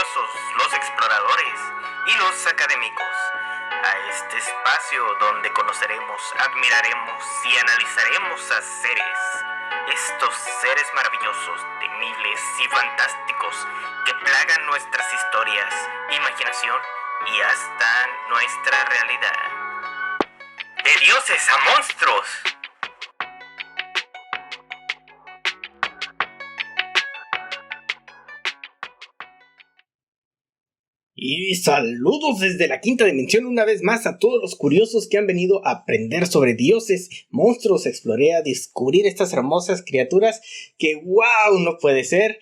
curiosos, los exploradores y los académicos, a este espacio donde conoceremos, admiraremos y analizaremos a estos seres maravillosos, temibles y fantásticos que plagan nuestras historias, imaginación y hasta nuestra realidad. De dioses a monstruos. Y saludos desde la quinta dimensión una vez más a todos los curiosos que han venido a aprender sobre dioses, monstruos, a descubrir estas hermosas criaturas que wow, no puede ser.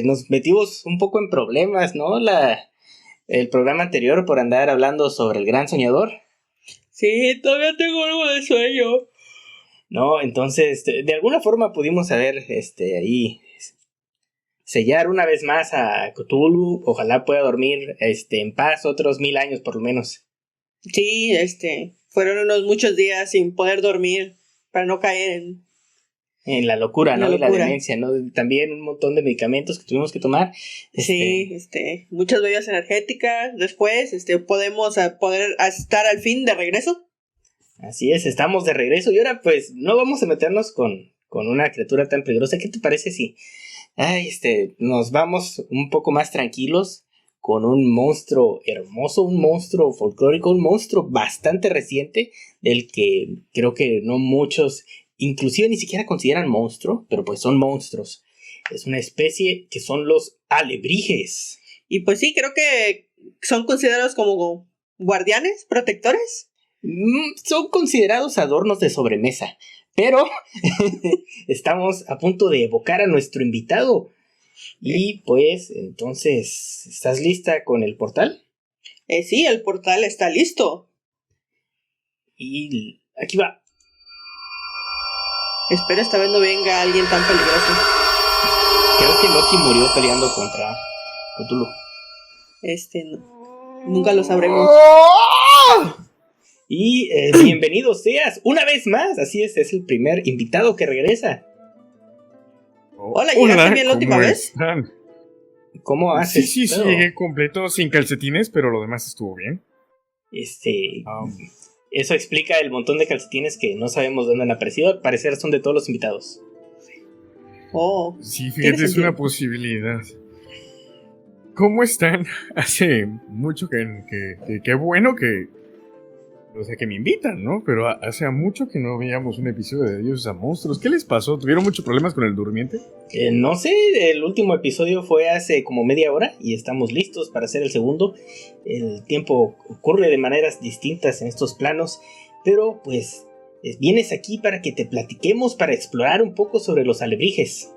Nos metimos un poco en problemas, ¿no? El programa anterior por andar hablando sobre el gran soñador. Sí, todavía tengo algo de sueño. No, entonces, de alguna forma pudimos haber, ahí sellar una vez más a Cthulhu. Ojalá pueda dormir en paz otros 1000 años por lo menos. Sí, fueron unos muchos días sin poder dormir para no caer en la locura, ¿no? Y la demencia, ¿no? También un montón de medicamentos que tuvimos que tomar. Sí, muchas bebidas energéticas. Después, podemos poder estar al fin de regreso. Así es, estamos de regreso y ahora pues no vamos a meternos con una criatura tan peligrosa. ¿Qué te parece si nos vamos un poco más tranquilos con un monstruo hermoso, un monstruo folclórico, un monstruo bastante reciente, del que creo que no muchos, inclusive ni siquiera consideran monstruo, pero pues son monstruos? Es una especie que son los alebrijes. Y pues sí, creo que son considerados como guardianes, protectores. Son considerados adornos de sobremesa. Pero estamos a punto de evocar a nuestro invitado. Y pues, entonces, ¿estás lista con el portal? Sí, el portal está listo. Y aquí va. Espero esta vez no venga alguien tan peligroso. Creo que Loki murió peleando contra Cthulhu. No. Nunca lo sabremos. Y bienvenido seas una vez más. Así es el primer invitado que regresa. Hola, ¿llegaste bien la última vez? ¿Cómo haces? Sí, llegué completo, sin calcetines, pero lo demás estuvo bien. Eso explica el montón de calcetines que no sabemos dónde han aparecido. Al parecer son de todos los invitados. Oh, sí, fíjate, es una posibilidad. ¿Cómo están? Hace mucho que bueno que... O sea, que me invitan, ¿no? Pero hace mucho que no veíamos un episodio de Dioses a Monstruos. ¿Qué les pasó? ¿Tuvieron muchos problemas con el durmiente? No sé, el último episodio fue hace como media hora y estamos listos para hacer el segundo. El tiempo ocurre de maneras distintas en estos planos, pero pues vienes aquí para que te platiquemos, para explorar un poco sobre los alebrijes.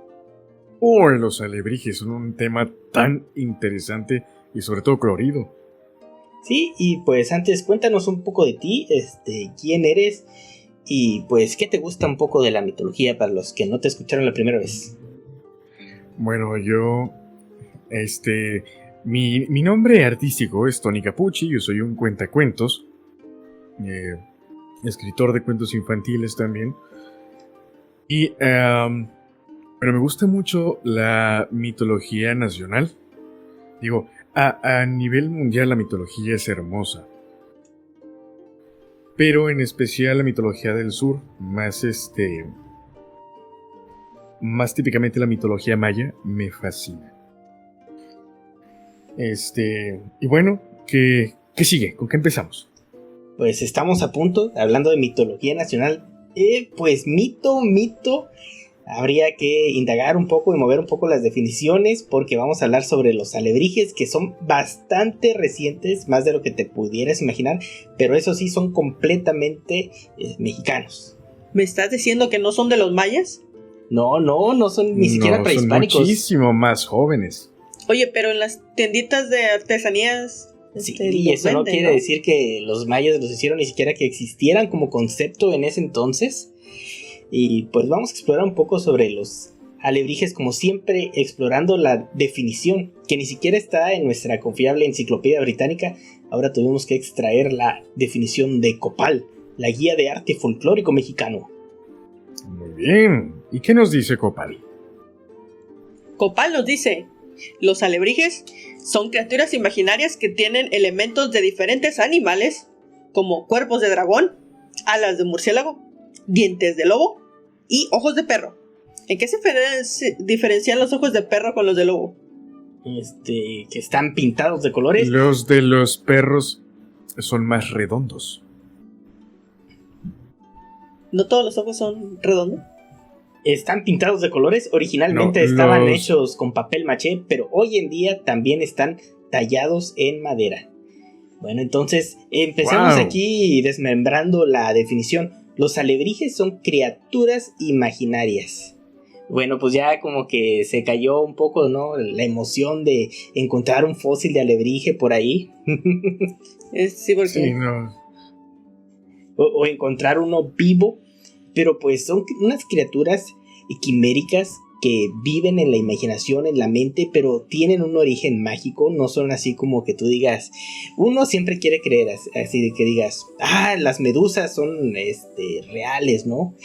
Los alebrijes son un tema tan interesante y sobre todo colorido. Sí, y pues antes cuéntanos un poco de ti, quién eres y pues qué te gusta un poco de la mitología para los que no te escucharon la primera vez. Bueno, yo, mi nombre artístico es Tony Capucci, yo soy un cuentacuentos, escritor de cuentos infantiles también, y pero me gusta mucho la mitología nacional. Digo, a nivel mundial la mitología es hermosa, pero en especial la mitología del sur, más típicamente la mitología maya, me fascina. Y bueno, ¿qué sigue? ¿Con qué empezamos? Pues estamos a punto, hablando de mitología nacional, pues mito, habría que indagar un poco y mover un poco las definiciones, porque vamos a hablar sobre los alebrijes, que son bastante recientes, más de lo que te pudieras imaginar, pero eso sí, son completamente mexicanos. ¿Me estás diciendo que no son de los mayas? No son ni siquiera prehispánicos. Son muchísimo más jóvenes. Oye, pero en las tienditas de artesanías... Sí, y eso no quiere decir que los mayas los hicieron, ni siquiera que existieran como concepto en ese entonces. Y pues vamos a explorar un poco sobre los alebrijes, como siempre, explorando la definición, que ni siquiera está en nuestra confiable enciclopedia británica. Ahora tuvimos que extraer la definición de Copal, la guía de arte folclórico mexicano. Muy bien. ¿Y qué nos dice Copal? Copal nos dice: Los alebrijes son criaturas imaginarias que tienen elementos de diferentes animales, como cuerpos de dragón, alas de murciélago, dientes de lobo y ojos de perro. ¿En qué se diferencian los ojos de perro con los de lobo? Que están pintados de colores. Los de los perros son más redondos. ¿No todos los ojos son redondos? Están pintados de colores. Originalmente No, estaban hechos con papel maché, pero hoy en día también están tallados en madera. Bueno, entonces empezamos aquí desmembrando la definición. Los alebrijes son criaturas imaginarias. Bueno, pues ya como que se cayó un poco, ¿no? La emoción de encontrar un fósil de alebrije por ahí. Sí, porque... Sí, no. O encontrar uno vivo. Pero pues son unas criaturas quiméricas que viven en la imaginación, en la mente, pero tienen un origen mágico. No son así como que tú digas, uno siempre quiere creer así de que digas, las medusas son reales, ¿no?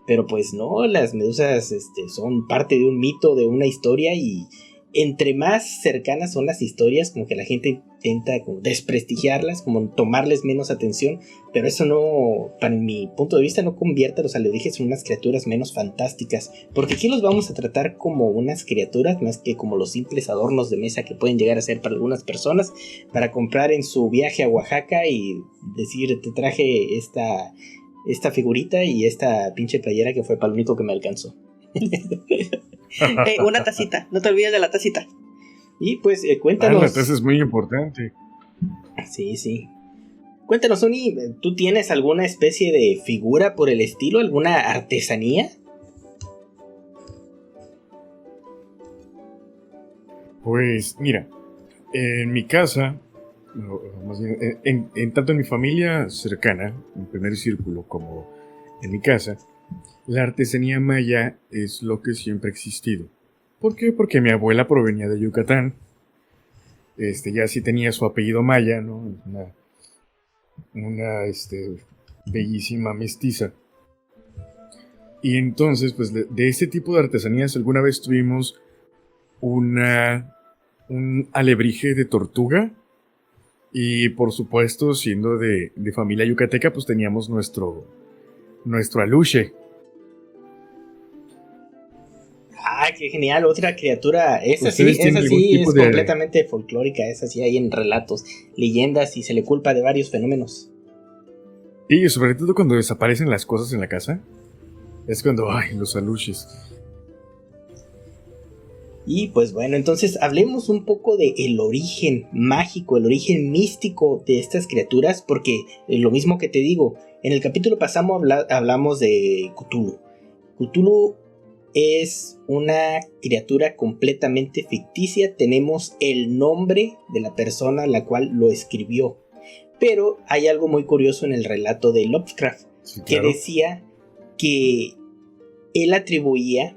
Pero pues no, las medusas son parte de un mito, de una historia, y entre más cercanas son las historias, como que la gente intenta como desprestigiarlas, como tomarles menos atención, pero eso no, para mi punto de vista, no convierte a los alebrijes en unas criaturas menos fantásticas, porque aquí los vamos a tratar como unas criaturas más que como los simples adornos de mesa que pueden llegar a ser para algunas personas, para comprar en su viaje a Oaxaca y decir, te traje esta figurita y esta pinche playera que fue para lo único que me alcanzó. Una tacita, no te olvides de la tacita. Y pues cuéntanos. La taza es muy importante. Sí. Cuéntanos, Uni, ¿tú tienes alguna especie de figura por el estilo? ¿Alguna artesanía? Pues mira, en mi casa, más bien, tanto en mi familia cercana, en primer círculo, como en mi casa, la artesanía maya es lo que siempre ha existido. ¿Por qué? Porque mi abuela provenía de Yucatán. Ya sí tenía su apellido maya, ¿no? Una bellísima mestiza. Y entonces, pues de este tipo de artesanías, alguna vez tuvimos un alebrije de tortuga. Y por supuesto, siendo de familia yucateca, pues teníamos nuestro aluche. Qué genial, otra criatura. Esa sí es completamente folclórica. Esa sí hay en relatos, leyendas, y se le culpa de varios fenómenos. Y sobre todo cuando desaparecen las cosas en la casa, es cuando, los aluches. Y pues bueno, entonces hablemos un poco de el origen mágico, el origen místico de estas criaturas, porque lo mismo que te digo, en el capítulo pasado hablamos de Cthulhu. Cthulhu es una criatura completamente ficticia. Tenemos el nombre de la persona a la cual lo escribió, pero hay algo muy curioso en el relato de Lovecraft, sí, claro, que decía que él atribuía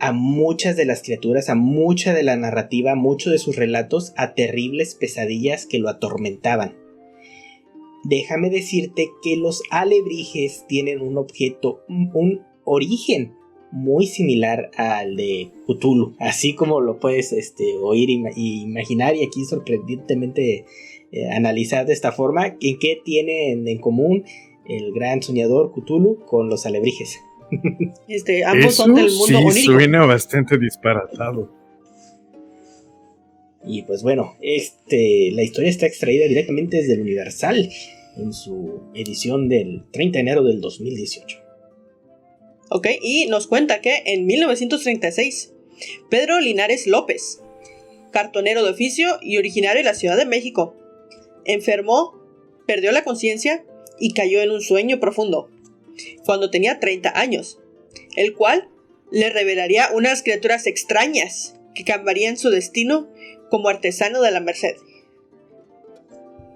a muchas de las criaturas, a mucha de la narrativa, a muchos de sus relatos, a terribles pesadillas que lo atormentaban. Déjame decirte que los alebrijes tienen un origen muy similar al de Cthulhu, así como lo puedes oír y imaginar, y aquí sorprendentemente analizar de esta forma. ¿En qué tienen en común el gran soñador Cthulhu con los alebrijes? Ambos eso son del mundo sí onírico. Suena bastante disparatado. Y pues bueno, la historia está extraída directamente desde el Universal en su edición del 30 de enero del 2018. Ok, y nos cuenta que en 1936, Pedro Linares López, cartonero de oficio y originario de la Ciudad de México, enfermó, perdió la conciencia y cayó en un sueño profundo, cuando tenía 30 años, el cual le revelaría unas criaturas extrañas que cambiarían su destino como artesano de la Merced.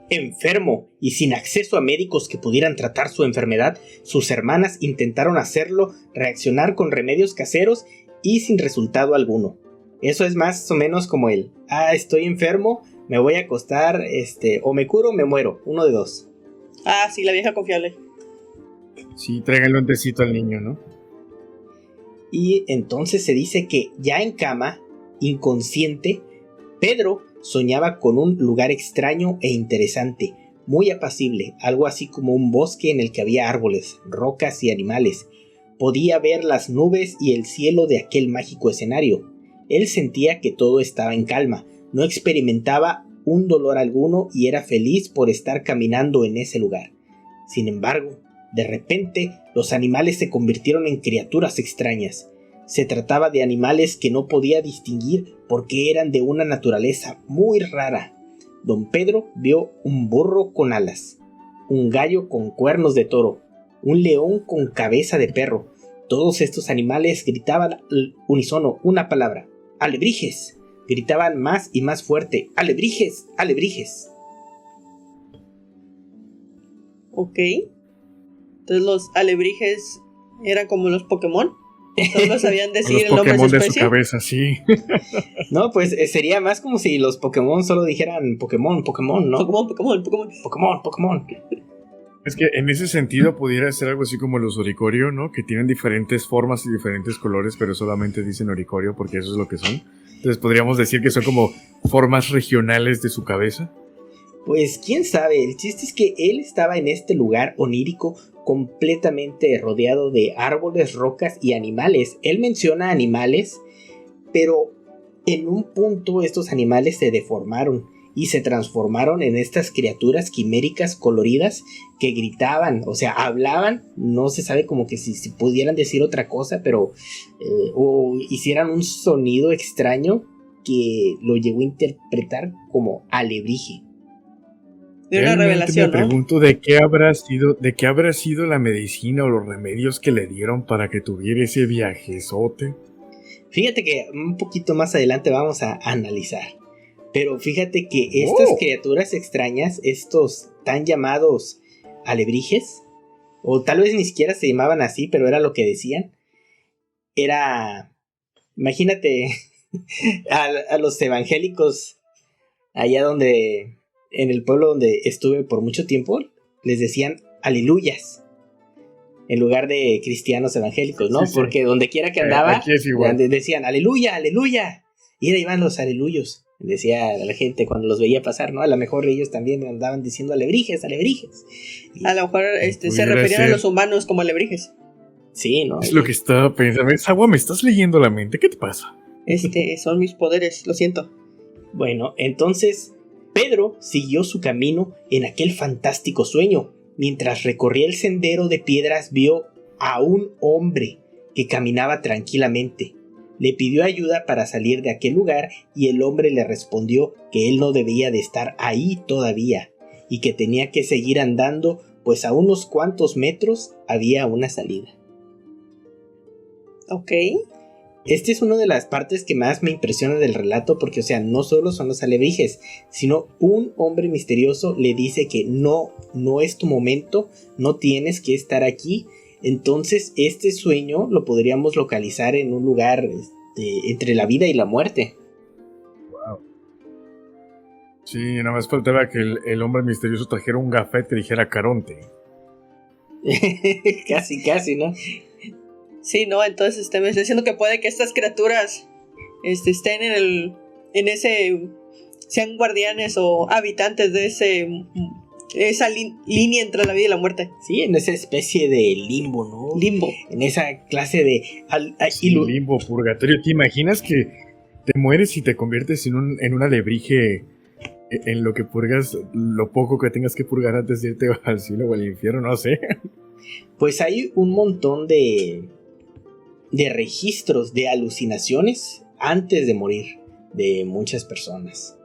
Enfermo y sin acceso a médicos que pudieran tratar su enfermedad, sus hermanas intentaron hacerlo reaccionar con remedios caseros y sin resultado alguno. Eso es más o menos como estoy enfermo, me voy a acostar, o me curo o me muero, uno de dos. Sí, la vieja confiable. Sí, tráiganle un tecito al niño, ¿no? Y entonces se dice que ya en cama inconsciente, Pedro soñaba con un lugar extraño e interesante, muy apacible, algo así como un bosque en el que había árboles, rocas y animales. Podía ver las nubes y el cielo de aquel mágico escenario. Él sentía que todo estaba en calma, no experimentaba un dolor alguno y era feliz por estar caminando en ese lugar. Sin embargo, de repente, los animales se convirtieron en criaturas extrañas. Se trataba de animales que no podía distinguir porque eran de una naturaleza muy rara. Don Pedro vio un burro con alas, un gallo con cuernos de toro, un león con cabeza de perro. Todos estos animales gritaban al unísono una palabra: ¡alebrijes! Gritaban más y más fuerte: ¡alebrijes! ¡Alebrijes! Ok. Entonces los alebrijes eran como los Pokémon. Solo sabían decir Los el nombre de su Pokémon de su especie. cabeza, sí. No, pues sería más como si los Pokémon solo dijeran Pokémon, Pokémon, ¿no? Pokémon, Pokémon, Pokémon. Pokémon, Pokémon. Es que en ese sentido pudiera ser algo así como los oricorio, ¿no? Que tienen diferentes formas y diferentes colores, pero solamente dicen oricorio porque eso es lo que son. Entonces podríamos decir que son como formas regionales de su cabeza. Pues quién sabe, el chiste es que él estaba en este lugar onírico completamente rodeado de árboles, rocas y animales. Él menciona animales, pero en un punto estos animales se deformaron y se transformaron en estas criaturas quiméricas coloridas que gritaban, o sea, hablaban, no se sabe como que si pudieran decir otra cosa, pero o hicieran un sonido extraño que lo llegó a interpretar como alebrije. De una Realmente revelación, me ¿no? pregunto de qué habrá sido la medicina o los remedios que le dieron para que tuviera ese viajezote. Fíjate que un poquito más adelante vamos a analizar. Pero fíjate que estas criaturas extrañas, estos tan llamados alebrijes, o tal vez ni siquiera se llamaban así, pero era lo que decían, era, imagínate a los evangélicos allá donde, en el pueblo donde estuve por mucho tiempo, les decían aleluyas en lugar de cristianos evangélicos, ¿no? Sí. Porque donde quiera que andaba, Aquí es igual. decían aleluya, aleluya, y ahí van los aleluyos, decía la gente cuando los veía pasar, ¿no? A lo mejor ellos también andaban diciendo alebrijes, alebrijes. Y, A lo mejor se Pudiera referían a ser. los humanos como alebrijes. sí, ¿no? Es lo que estaba pensando. Agua, me estás leyendo la mente. ¿Qué te pasa? Son mis poderes, lo siento. Bueno, entonces Pedro siguió su camino en aquel fantástico sueño. Mientras recorría el sendero de piedras vio a un hombre que caminaba tranquilamente. Le pidió ayuda para salir de aquel lugar y el hombre le respondió que él no debía de estar ahí todavía y que tenía que seguir andando, pues a unos cuantos metros había una salida. Ok. Esta es una de las partes que más me impresiona del relato porque, o sea, no solo son los alebrijes, sino un hombre misterioso le dice que no es tu momento, no tienes que estar aquí. Entonces, este sueño lo podríamos localizar en un lugar entre la vida y la muerte. Sí, nada más faltaba que el hombre misterioso trajera un gafete y dijera Caronte. Casi, ¿no? Sí, no, entonces me está diciendo que puede que estas criaturas estén en ese, sean guardianes o habitantes de esa línea entre la vida y la muerte. Sí, en esa especie de limbo, ¿no? Limbo. En esa clase de... Sí, limbo, purgatorio. ¿Te imaginas que te mueres y te conviertes en un alebrije en lo que purgas, lo poco que tengas que purgar antes de irte al cielo o al infierno? No sé. Pues hay un montón de registros de alucinaciones antes de morir de muchas personas.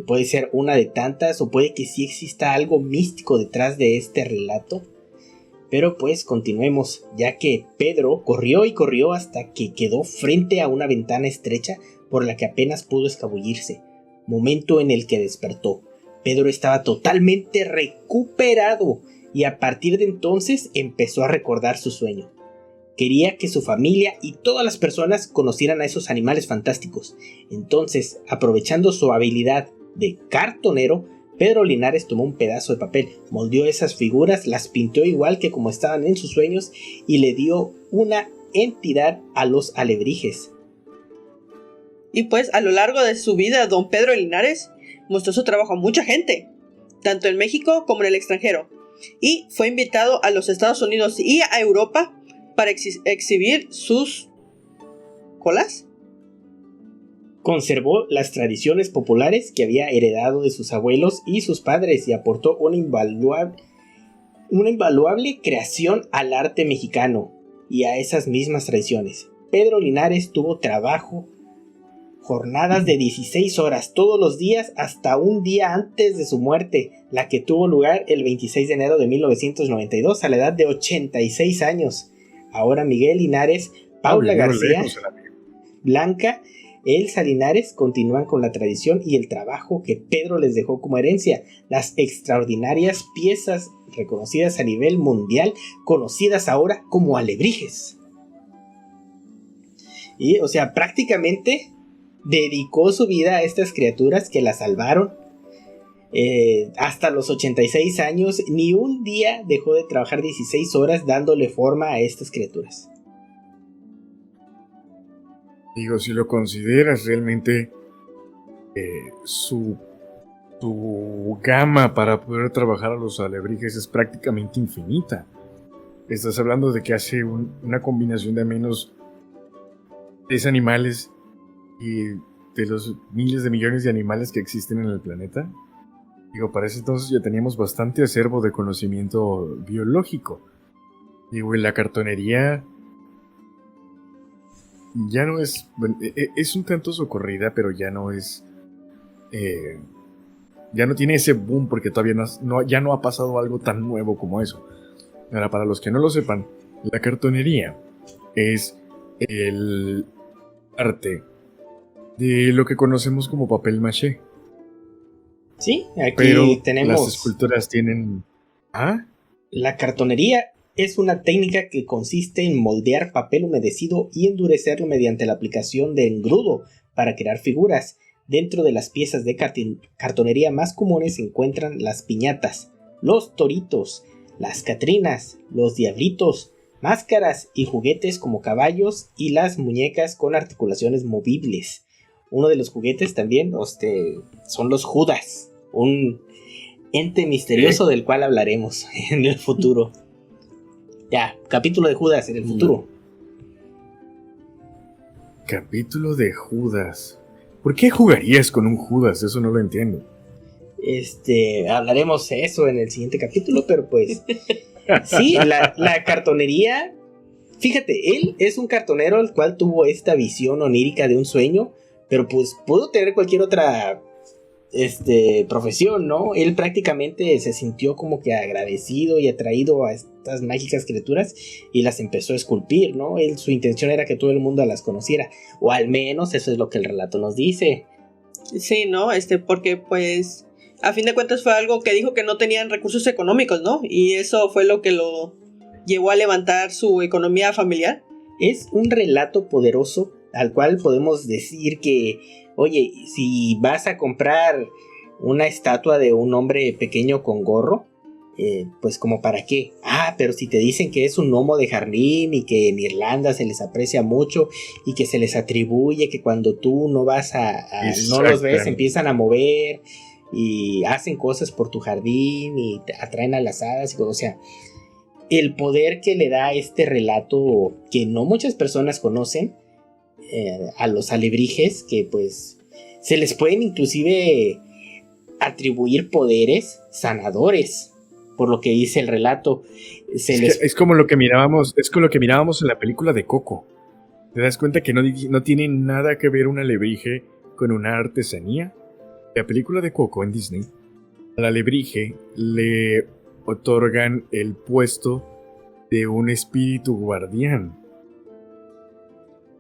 Puede ser una de tantas o puede que sí exista algo místico detrás de este relato. Pero pues continuemos, ya que Pedro corrió y corrió hasta que quedó frente a una ventana estrecha por la que apenas pudo escabullirse. Momento en el que despertó. Pedro estaba totalmente recuperado y a partir de entonces empezó a recordar su sueño. Quería que su familia y todas las personas conocieran a esos animales fantásticos. Entonces, aprovechando su habilidad de cartonero, Pedro Linares tomó un pedazo de papel, moldeó esas figuras, las pintó igual que como estaban en sus sueños y le dio una entidad a los alebrijes. Y pues a lo largo de su vida, don Pedro Linares mostró su trabajo a mucha gente, tanto en México como en el extranjero, y fue invitado a los Estados Unidos y a Europa para exhibir sus colas. Conservó las tradiciones populares que había heredado de sus abuelos y sus padres y aportó una invaluable creación al arte mexicano y a esas mismas tradiciones. Pedro Linares tuvo trabajo, jornadas de 16 horas todos los días hasta un día antes de su muerte, la que tuvo lugar el 26 de enero de 1992 a la edad de 86 años. Ahora Miguel Linares, Paula García, Blanca, Elsa Linares continúan con la tradición y el trabajo que Pedro les dejó como herencia, las extraordinarias piezas reconocidas a nivel mundial, conocidas ahora como alebrijes. Y, o sea, prácticamente dedicó su vida a estas criaturas que la salvaron. Hasta los 86 años, ni un día dejó de trabajar 16 horas dándole forma a estas criaturas. Digo, si lo consideras realmente, su gama para poder trabajar a los alebrijes es prácticamente infinita. Estás hablando de que hace una combinación de menos 3 animales y de los miles de millones de animales que existen en el planeta. Digo, para ese entonces ya teníamos bastante acervo de conocimiento biológico. Digo, en la cartonería ya no es... Es un tanto socorrida, pero ya no es... ya no tiene ese boom porque todavía ya no ha pasado algo tan nuevo como eso. Ahora, para los que no lo sepan, la cartonería es el arte de lo que conocemos como papel maché. Sí, aquí pero tenemos... las esculturas tienen... ¿Ah? La cartonería es una técnica que consiste en moldear papel humedecido y endurecerlo mediante la aplicación de engrudo para crear figuras. Dentro de las piezas de cartonería más comunes se encuentran las piñatas, los toritos, las catrinas, los diablitos, máscaras y juguetes como caballos y las muñecas con articulaciones movibles. Uno de los juguetes también son los Judas, un ente misterioso del cual hablaremos en el futuro. Ya, capítulo de Judas en el futuro. Capítulo de Judas. ¿Por qué jugarías con un Judas? Eso no lo entiendo. Hablaremos eso en el siguiente capítulo, pero pues... sí, la cartonería... Fíjate, él es un cartonero al cual tuvo esta visión onírica de un sueño, pero pues pudo tener cualquier otra profesión, ¿no? Él prácticamente se sintió como que agradecido y atraído a estas mágicas criaturas y las empezó a esculpir, ¿no? Su intención era que todo el mundo las conociera, o al menos eso es lo que el relato nos dice. Sí, ¿no? Porque pues a fin de cuentas fue algo que dijo que no tenían recursos económicos, ¿no? Y eso fue lo que lo llevó a levantar su economía familiar. Es un relato poderoso al cual podemos decir que, oye, si vas a comprar una estatua de un hombre pequeño con gorro, pues como para qué. Pero si te dicen que es un gnomo de jardín y que en Irlanda se les aprecia mucho y que se les atribuye que cuando tú no vas no los ves, empiezan a mover y hacen cosas por tu jardín y te atraen a las hadas, o sea, el poder que le da este relato que no muchas personas conocen, a los alebrijes, que pues se les pueden inclusive atribuir poderes sanadores, por lo que dice el relato. Es como lo que mirábamos en la película de Coco. ¿Te das cuenta que no tiene nada que ver un alebrije con una artesanía? La película de Coco en Disney, al alebrije le otorgan el puesto de un espíritu guardián.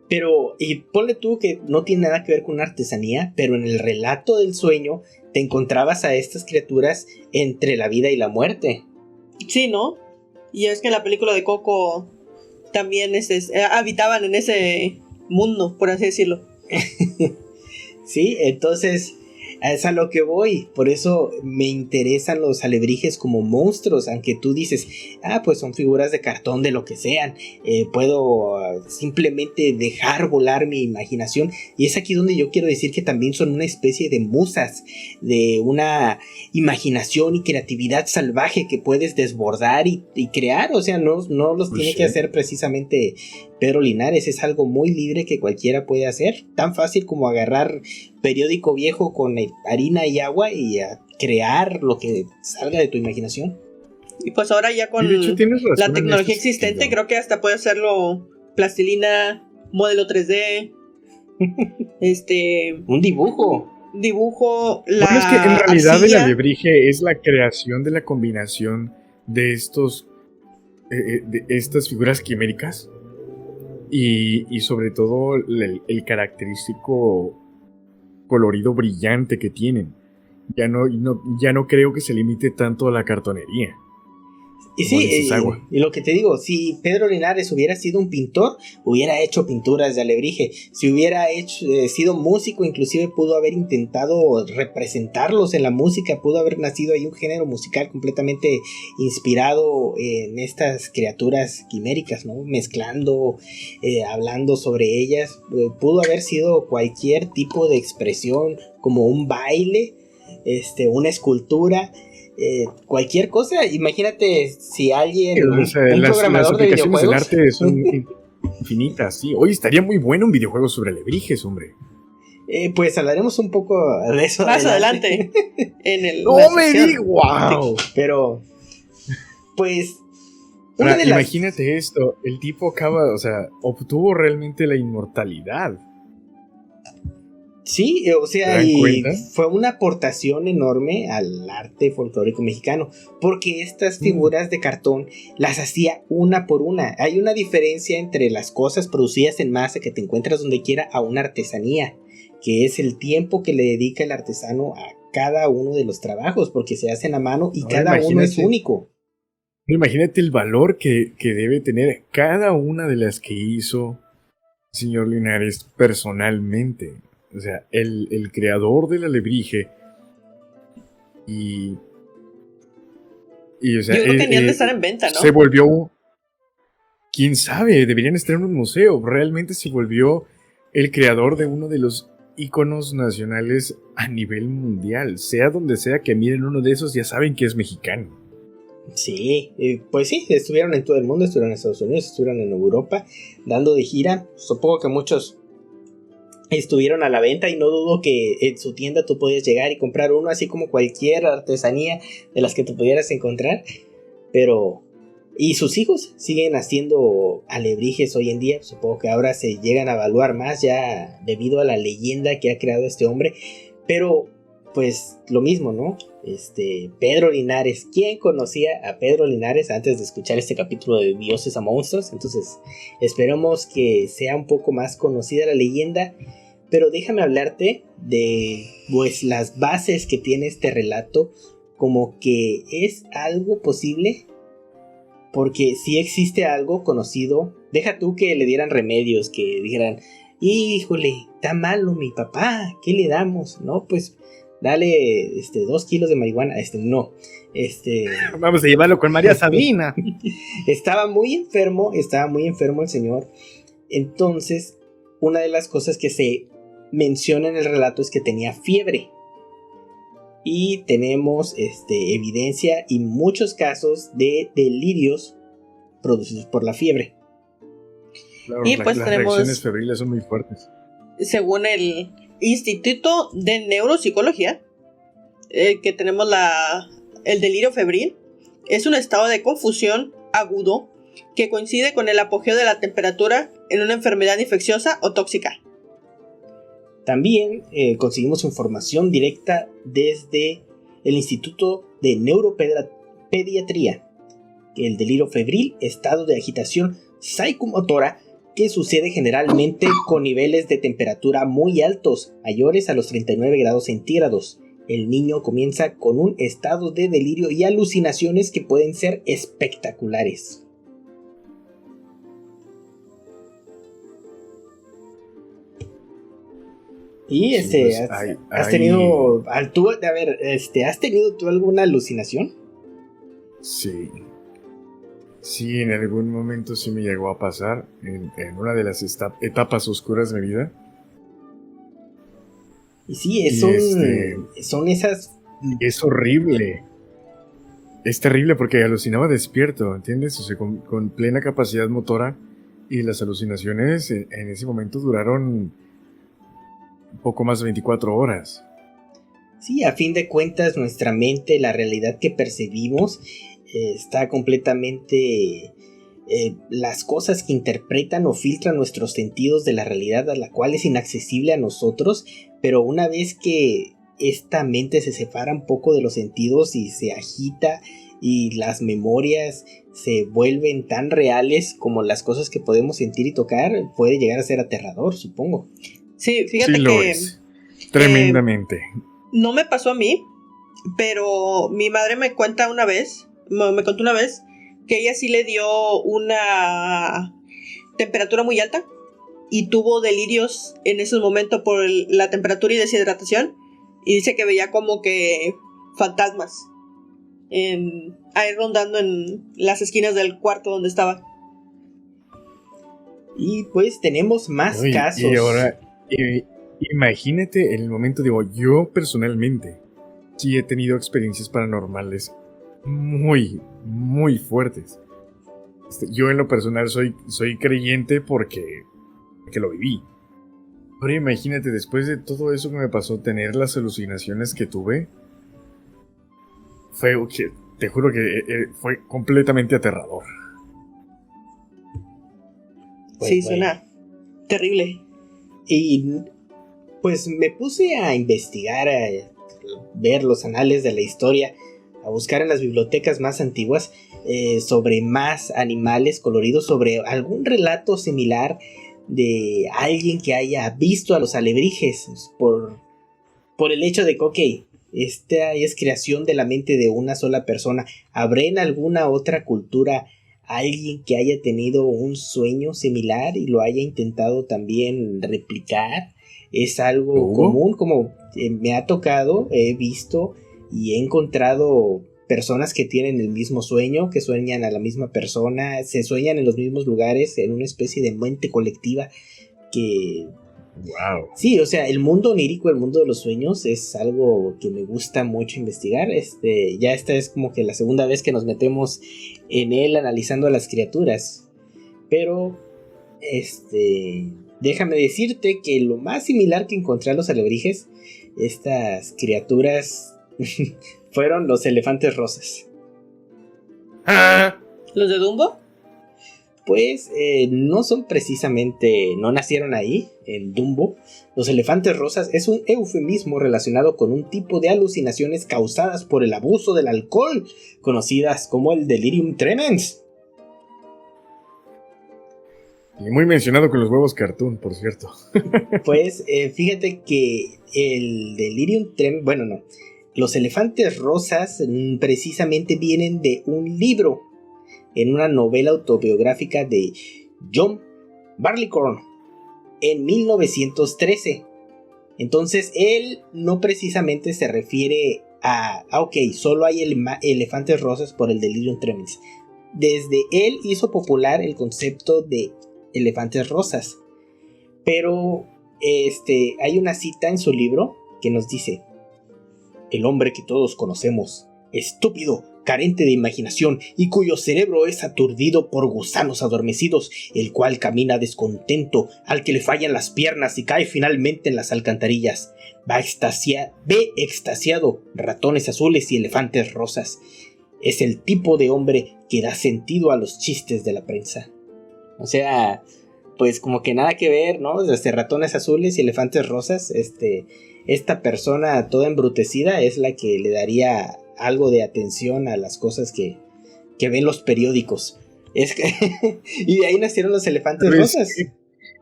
Pero, y ponle tú que no tiene nada que ver con una artesanía, pero en el relato del sueño te encontrabas a estas criaturas entre la vida y la muerte. Sí, ¿no? Y es que en la película de Coco también habitaban en ese mundo, por así decirlo. Sí, entonces Es a lo que voy, por eso me interesan los alebrijes como monstruos, aunque tú dices, pues son figuras de cartón de lo que sean, puedo simplemente dejar volar mi imaginación, y es aquí donde yo quiero decir que también son una especie de musas, de una imaginación y creatividad salvaje que puedes desbordar y crear, o sea, no los Pues tiene sí. que hacer precisamente Pedro Linares, es algo muy libre que cualquiera puede hacer, tan fácil como agarrar periódico viejo con harina y agua y a crear lo que salga de tu imaginación. Y pues ahora ya con Y de hecho tienes razón la en tecnología ese existente, sentido. creo que hasta puede hacerlo plastilina, modelo 3D, Un dibujo. dibujo, Bueno, es que en la realidad el arcilla. alebrije es la creación de la combinación de de estas figuras quiméricas y sobre todo el característico colorido brillante que tienen. Ya no creo que se limite tanto a la cartonería. Y Como sí, dices, agua. y lo que te digo, si Pedro Linares hubiera sido un pintor, hubiera hecho pinturas de alebrije. Si hubiera sido músico, inclusive pudo haber intentado representarlos en la música, pudo haber nacido ahí un género musical completamente inspirado en estas criaturas quiméricas, ¿no? Mezclando, hablando sobre ellas. Pudo haber sido cualquier tipo de expresión, como un baile, una escultura. Cualquier cosa, imagínate si alguien, O sea, un las programador de aplicaciones del videojuegos, arte son infinitas, sí. Oye, estaría muy bueno un videojuego sobre alebrijes, hombre. pues hablaremos un poco de eso Más adelante. En ¡No la me sección. digas! ¡Wow! pero pues una Ahora, de las, imagínate esto, el tipo obtuvo realmente la inmortalidad. sí, o ¿Se sea, dan y cuenta? fue una aportación enorme al arte folclórico mexicano, porque estas figuras de cartón las hacía una por una. Hay una diferencia entre las cosas producidas en masa que te encuentras donde quiera a una artesanía, que es el tiempo que le dedica el artesano a cada uno de los trabajos, porque se hacen a mano y Ahora cada uno es único. Imagínate el valor que debe tener cada una de las que hizo el señor Linares personalmente. O sea, el creador del alebrije y o sea, Yo creo que ni han de estar en venta, ¿no? se volvió, quién sabe, deberían estar en un museo. Realmente se volvió el creador de uno de los íconos nacionales a nivel mundial. Sea donde sea que miren uno de esos, ya saben que es mexicano. Sí, pues sí, estuvieron en todo el mundo, estuvieron en Estados Unidos, estuvieron en Europa, dando de gira. Supongo que muchos estuvieron a la venta y no dudo que en su tienda tú podías llegar y comprar uno, así como cualquier artesanía de las que tú pudieras encontrar. Pero, y sus hijos siguen haciendo alebrijes hoy en día. Supongo que ahora se llegan a evaluar más ya debido a la leyenda que ha creado este hombre. Pero, pues lo mismo, ¿no? Pedro Linares. ¿Quién conocía a Pedro Linares antes de escuchar este capítulo de Dioses a Monstruos? Entonces, esperemos que sea un poco más conocida la leyenda. Pero déjame hablarte de pues las bases que tiene este relato, como que es algo posible, porque si existe algo conocido. Deja tú que le dieran remedios, que dijeran, híjole, está malo mi papá, ¿qué le damos? No, pues dale 2 kilos de marihuana. No, Vamos a llevarlo con María Sabina. estaba muy enfermo el señor. Entonces, una de las cosas que se menciona en el relato es que tenía fiebre. Y tenemos evidencia y muchos casos de delirios producidos por la fiebre. Claro, Y pues las tenemos- reacciones febriles son muy fuertes. Según el Instituto de Neuropsicología, que tenemos el delirio febril, es un estado de confusión agudo que coincide con el apogeo de la temperatura en una enfermedad infecciosa o tóxica. También conseguimos información directa desde el Instituto de Neuropediatría, que el delirio febril, estado de agitación psicomotora que sucede generalmente con niveles de temperatura muy altos, mayores a los 39 grados centígrados. El niño comienza con un estado de delirio y alucinaciones que pueden ser espectaculares. Y Sí, pues, has tenido, ¿has tenido tú alguna alucinación? Sí. Sí, en algún momento sí me llegó a pasar en una de las etapas oscuras de mi vida. Y sí, Y son esas. es horrible. Es terrible porque alucinaba despierto, ¿entiendes? O sea, con plena capacidad motora. Y las alucinaciones en ese momento duraron un poco más de 24 horas. Sí, a fin de cuentas, nuestra mente, la realidad que percibimos, está completamente. Las cosas que interpretan o filtran nuestros sentidos de la realidad a la cual es inaccesible a nosotros, pero una vez que esta mente se separa un poco de los sentidos y se agita y las memorias se vuelven tan reales como las cosas que podemos sentir y tocar, puede llegar a ser aterrador, supongo. Sí, fíjate Sí lo que es. Tremendamente. no me pasó a mí, pero mi madre me contó una vez que ella sí le dio una temperatura muy alta y tuvo delirios en ese momento por la temperatura y deshidratación, y dice que veía como que fantasmas ahí rondando en las esquinas del cuarto donde estaba. Y pues tenemos más Uy, casos. Y ahora, imagínate en el momento, digo, yo personalmente sí he tenido experiencias paranormales muy, muy fuertes. Yo en lo personal soy creyente porque lo viví. Pero imagínate, después de todo eso que me pasó, tener las alucinaciones que tuve, te juro que fue completamente aterrador. Pues, Sí, bueno. suena terrible. Y pues me puse a investigar, a ver los anales de la historia, a buscar en las bibliotecas más antiguas sobre más animales coloridos, sobre algún relato similar de alguien que haya visto a los alebrijes por el hecho de que, ok, esta es creación de la mente de una sola persona. ¿Habrá en alguna otra cultura alguien que haya tenido un sueño similar y lo haya intentado también replicar? Es algo común, como me ha tocado, he visto y he encontrado personas que tienen el mismo sueño, que sueñan a la misma persona, se sueñan en los mismos lugares, en una especie de mente colectiva que... Wow. Sí, o sea, el mundo onírico, el mundo de los sueños es algo que me gusta mucho investigar. Ya esta es como que la segunda vez que nos metemos en él analizando a las criaturas. Pero, déjame decirte que lo más similar que encontré a los alebrijes, estas criaturas, fueron los elefantes rosas. ¿Los de Dumbo? Pues no son precisamente, no nacieron ahí, en Dumbo. Los elefantes rosas es un eufemismo relacionado con un tipo de alucinaciones causadas por el abuso del alcohol, conocidas como el delirium tremens. Y muy mencionado con los huevos cartoon, por cierto. Pues fíjate que el delirium tremens, bueno, no, los elefantes rosas precisamente vienen de un libro, en una novela autobiográfica de John Barleycorn en 1913. Entonces él no precisamente se refiere ok, solo hay elefantes rosas por el delirium tremens. Desde él hizo popular el concepto de elefantes rosas. Pero hay una cita en su libro que nos dice: el hombre que todos conocemos, estúpido, carente de imaginación y cuyo cerebro es aturdido por gusanos adormecidos, el cual camina descontento, al que le fallan las piernas y cae finalmente en las alcantarillas, ve extasiado ratones azules y elefantes rosas. Es el tipo de hombre que da sentido a los chistes de la prensa. O sea, pues como que nada que ver, ¿no? Desde ratones azules y elefantes rosas, esta persona toda embrutecida es la que le daría algo de atención a las cosas que ven los periódicos. Y de ahí nacieron los elefantes rosas.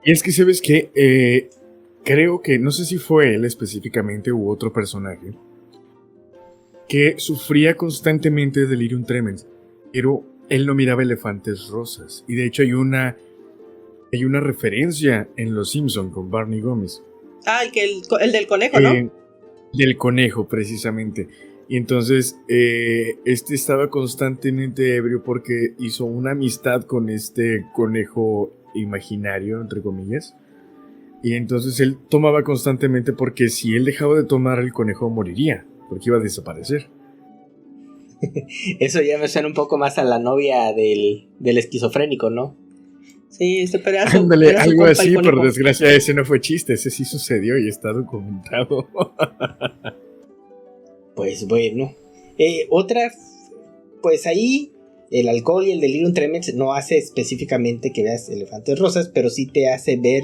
Y es que, ¿sabes qué? Creo que, no sé si fue él específicamente u otro personaje, que sufría constantemente de delirium tremens, pero él no miraba elefantes rosas. Y de hecho hay una referencia en Los Simpson con Barney Gómez, El del conejo, ¿no? Del conejo, precisamente. Y entonces, este estaba constantemente ebrio porque hizo una amistad con este conejo imaginario, entre comillas. Y entonces él tomaba constantemente porque si él dejaba de tomar, el conejo moriría, porque iba a desaparecer. Eso ya me suena un poco más a la novia del esquizofrénico, ¿no? Sí, este pedazo. Ándale, algo así, por desgracia ese no fue chiste, ese sí sucedió y está documentado. Pues bueno. Otra, pues ahí el alcohol y el delirium tremens no hace específicamente que veas elefantes rosas, pero sí te hace ver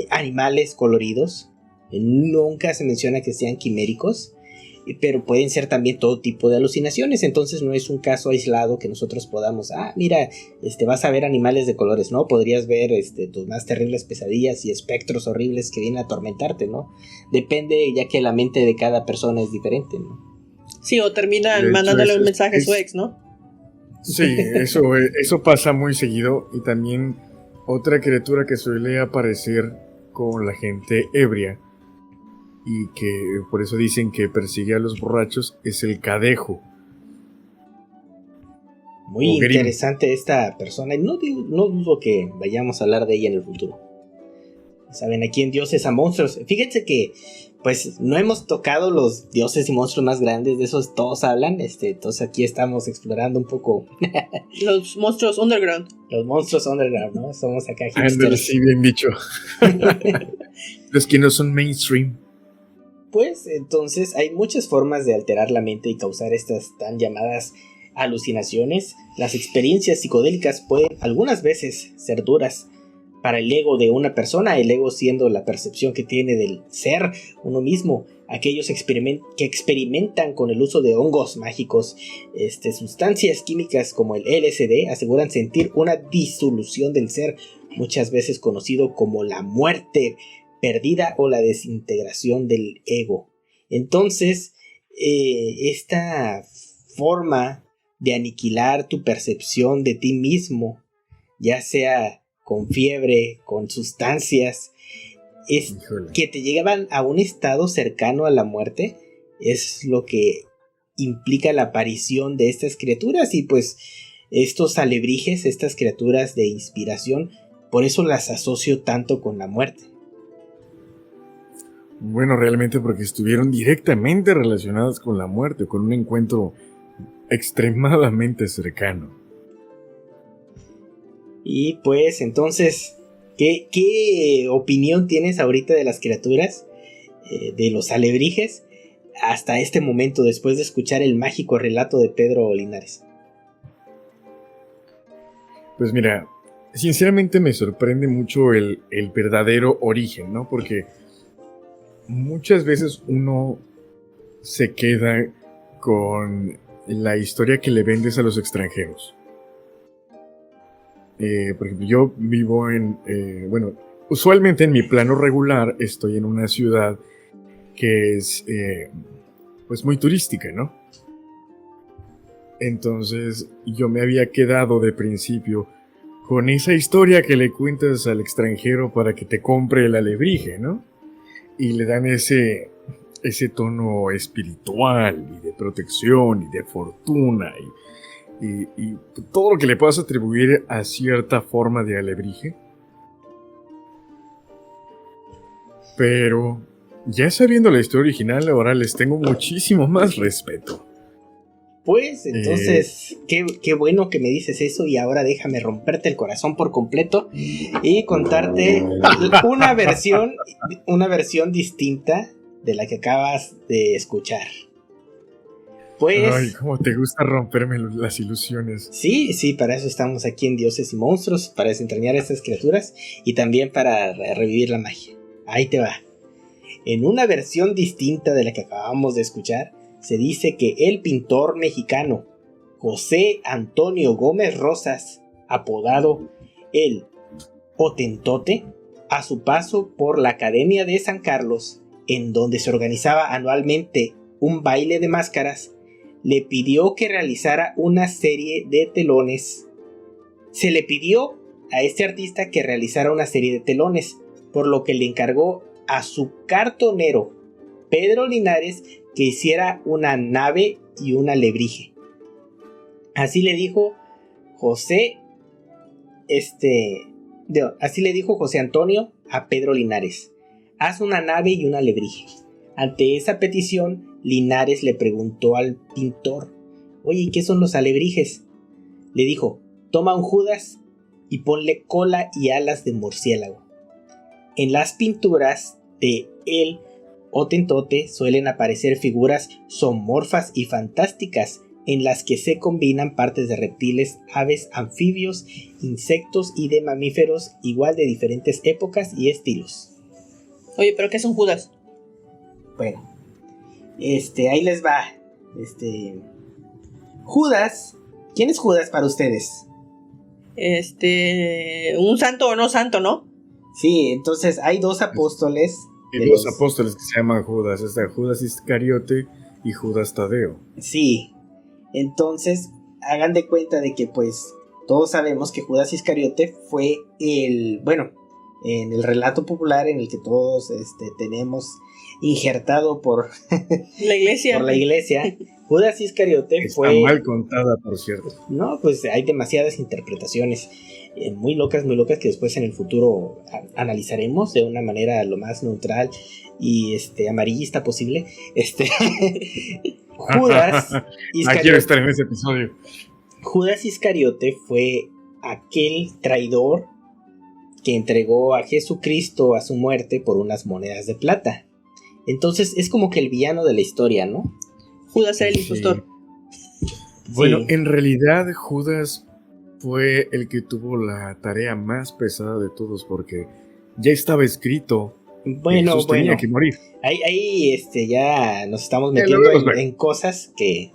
animales coloridos. Nunca se menciona que sean quiméricos, pero pueden ser también todo tipo de alucinaciones. Entonces no es un caso aislado que nosotros podamos, mira, vas a ver animales de colores, ¿no? Podrías ver tus más terribles pesadillas y espectros horribles que vienen a atormentarte, ¿no? Depende, ya que la mente de cada persona es diferente, ¿no? Sí, o terminan mandándole un mensaje a su ex, ¿no? Sí, eso pasa muy seguido. Y también otra criatura que suele aparecer con la gente ebria y que por eso dicen que persigue a los borrachos es el cadejo. Muy interesante esta persona. No dudo que vayamos a hablar de ella en el futuro. Saben, aquí en Dioses a Monstruos, fíjense que pues no hemos tocado los dioses y monstruos más grandes, de esos todos hablan, entonces aquí estamos explorando un poco los monstruos underground. Los monstruos underground, ¿no? Somos acá hipsters. Sí, bien dicho. Los que no son mainstream. Pues entonces hay muchas formas de alterar la mente y causar estas tan llamadas alucinaciones. Las experiencias psicodélicas pueden algunas veces ser duras para el ego de una persona, el ego siendo la percepción que tiene del ser uno mismo. Aquellos que experimentan con el uso de hongos mágicos, sustancias químicas como el LSD, aseguran sentir una disolución del ser, muchas veces conocido como la muerte perdida o la desintegración del ego. Entonces, esta forma de aniquilar tu percepción de ti mismo, ya sea con fiebre, con sustancias, que te llegaban a un estado cercano a la muerte, es lo que implica la aparición de estas criaturas. Y pues estos alebrijes, estas criaturas de inspiración, por eso las asocio tanto con la muerte. Bueno, realmente porque estuvieron directamente relacionadas con la muerte, con un encuentro extremadamente cercano. Y pues entonces, ¿qué opinión tienes ahorita de las criaturas, de los alebrijes, hasta este momento, después de escuchar el mágico relato de Pedro Linares? Pues mira, sinceramente me sorprende mucho el verdadero origen, ¿no? Porque muchas veces uno se queda con la historia que le vendes a los extranjeros. Por ejemplo, yo vivo usualmente en mi plano regular estoy en una ciudad que es pues muy turística, ¿no? Entonces yo me había quedado de principio con esa historia que le cuentas al extranjero para que te compre el alebrije, ¿no? Y le dan ese tono espiritual y de protección y de fortuna y todo lo que le puedas atribuir a cierta forma de alebrije. Pero ya sabiendo la historia original, ahora les tengo muchísimo más respeto. Pues entonces, qué bueno que me dices eso, y ahora déjame romperte el corazón por completo y contarte una versión distinta de la que acabas de escuchar. Pues, ay, cómo te gusta romperme las ilusiones. Sí, para eso estamos aquí en Dioses y Monstruos, para desentrañar a estas criaturas y también para revivir la magia. Ahí te va. En una versión distinta de la que acabamos de escuchar, se dice que el pintor mexicano José Antonio Gómez Rosas, apodado el Potentote, a su paso por la Academia de San Carlos, en donde se organizaba anualmente un baile de máscaras, le pidió que realizara una serie de telones. Se le pidió a este artista que realizara una serie de telones por lo que le encargó a su cartonero, Pedro Linares, que hiciera una nave y un alebrije. Así le dijo José Antonio a Pedro Linares: haz una nave y un alebrije. Ante esa petición, Linares le preguntó al pintor: oye, ¿y qué son los alebrijes? Le dijo: toma un Judas y ponle cola y alas de murciélago. En las pinturas de el Hotentote suelen aparecer figuras zoomorfas y fantásticas, en las que se combinan partes de reptiles, aves, anfibios, insectos y de mamíferos, igual de diferentes épocas y estilos. Oye, ¿pero qué es un Judas? Bueno, ahí les va. Judas. ¿Quién es Judas para ustedes? Un santo o no santo, ¿no? Sí, entonces hay dos apóstoles. Hay dos apóstoles que se llaman Judas. Está Judas Iscariote y Judas Tadeo. Sí. Entonces, hagan de cuenta de que pues todos sabemos que Judas Iscariote fue en el relato popular en el que todos tenemos injertado por la iglesia. por la iglesia, Judas Iscariote está mal contada, por cierto. No, pues hay demasiadas interpretaciones muy locas que después en el futuro analizaremos de una manera lo más neutral y amarillista posible. Judas Iscariote. Quiero estar en ese episodio. Judas Iscariote fue aquel traidor que entregó a Jesucristo a su muerte por unas monedas de plata. Entonces es como que el villano de la historia, ¿no? Judas era el impostor. Bueno, Sí. En realidad Judas fue el que tuvo la tarea más pesada de todos, porque ya estaba escrito que Jesús tenía que morir. Ahí ya nos estamos metiendo en cosas que...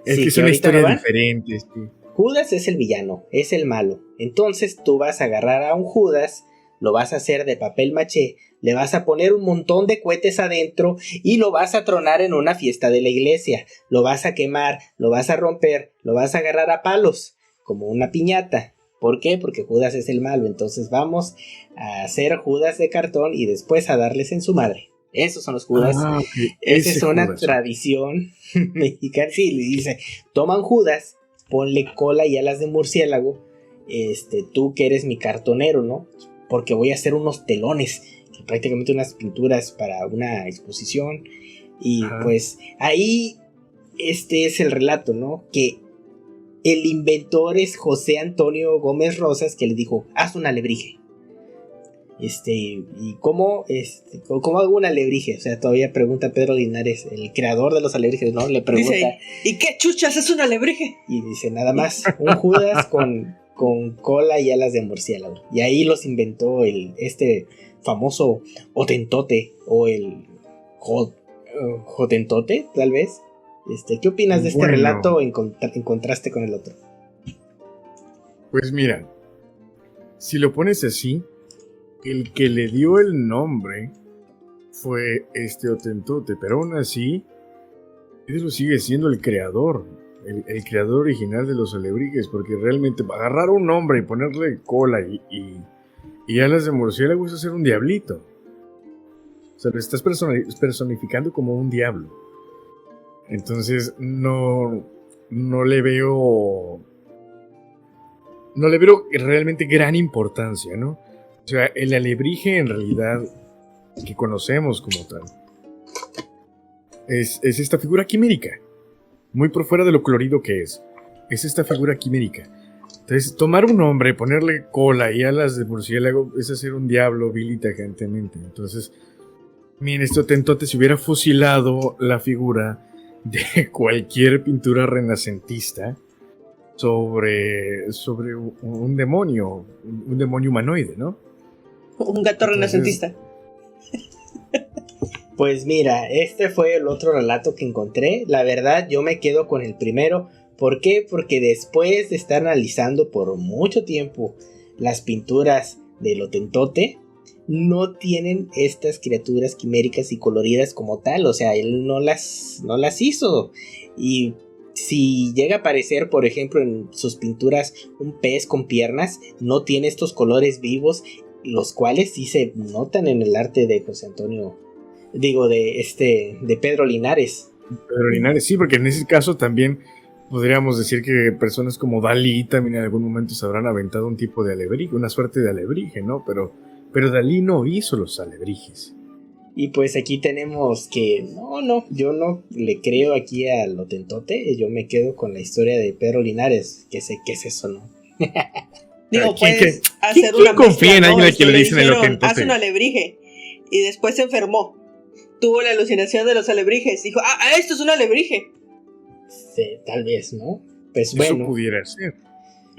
Es que es una historia diferente. Sí. Judas es el villano, es el malo. Entonces tú vas a agarrar a un Judas, lo vas a hacer de papel maché, le vas a poner un montón de cohetes adentro y lo vas a tronar en una fiesta de la iglesia. Lo vas a quemar, lo vas a romper, lo vas a agarrar a palos, como una piñata. ¿Por qué? Porque Judas es el malo. Entonces vamos a hacer Judas de cartón y después a darles en su madre. Esos son los Judas. Okay. Esa es una tradición mexicana. Sí, le dice, toman Judas, ponle cola y alas de murciélago. Tú que eres mi cartonero, ¿no? Porque voy a hacer unos telones, prácticamente unas pinturas para una exposición. Y pues ahí es el relato, ¿no? Que el inventor es José Antonio Gómez Rosas, que le dijo: haz un alebrije. ¿Y cómo hago un alebrije? O sea, todavía pregunta Pedro Linares, el creador de los alebrijes, ¿no? Le pregunta. Dice, ¿y qué chuchas es un alebrije? Y dice, nada más, un Judas con cola y alas de murciélago. Y ahí los inventó este famoso Hotentote, o el Hotentote, tal vez. ¿Qué opinas de este relato en contraste con el otro? Pues mira, si lo pones así, el que le dio el nombre fue Hotentote, pero aún así, él lo sigue siendo el creador, el creador original de los alebrijes, porque realmente agarrar un nombre y ponerle cola y alas de murciélago es hacer un diablito. O sea, lo estás personificando como un diablo. Entonces no le veo realmente gran importancia, ¿no? O sea, el alebrije en realidad que conocemos como tal es esta figura quimérica, muy por fuera de lo colorido que es esta figura quimérica. Entonces, tomar un hombre, ponerle cola y alas de murciélago es hacer un diablo vil y tajantemente. Entonces, miren, Hotentote se hubiera fusilado la figura de cualquier pintura renacentista sobre un demonio humanoide, ¿no? Un gato renacentista. Pues mira, este fue el otro relato que encontré. La verdad, yo me quedo con el primero. ¿Por qué? Porque después de estar analizando por mucho tiempo las pinturas del Hotentote, no tienen estas criaturas quiméricas y coloridas como tal. O sea, él no las hizo. Y si llega a aparecer, por ejemplo, en sus pinturas un pez con piernas, no tiene estos colores vivos los cuales sí se notan en el arte de José Antonio, de Pedro Linares. Pedro Linares, sí, porque en ese caso también podríamos decir que personas como Dalí también en algún momento se habrán aventado un tipo de alebrije, una suerte de alebrije, ¿no? Pero Dalí no hizo los alebrijes. Y pues aquí tenemos que, yo no le creo aquí a lo tentote, yo me quedo con la historia de Pedro Linares, que sé qué es eso, ¿no? Digo, ¿Quién- puedes quién- hacer quién una confía en mezcla, alguien a quien le dicen el dijeron, otentote? haz un alebrije, y después se enfermó. Tuvo la alucinación de los alebrijes. Dijo, esto es un alebrije. Sí, tal vez, ¿no? Pues Eso bueno, pudiera ser.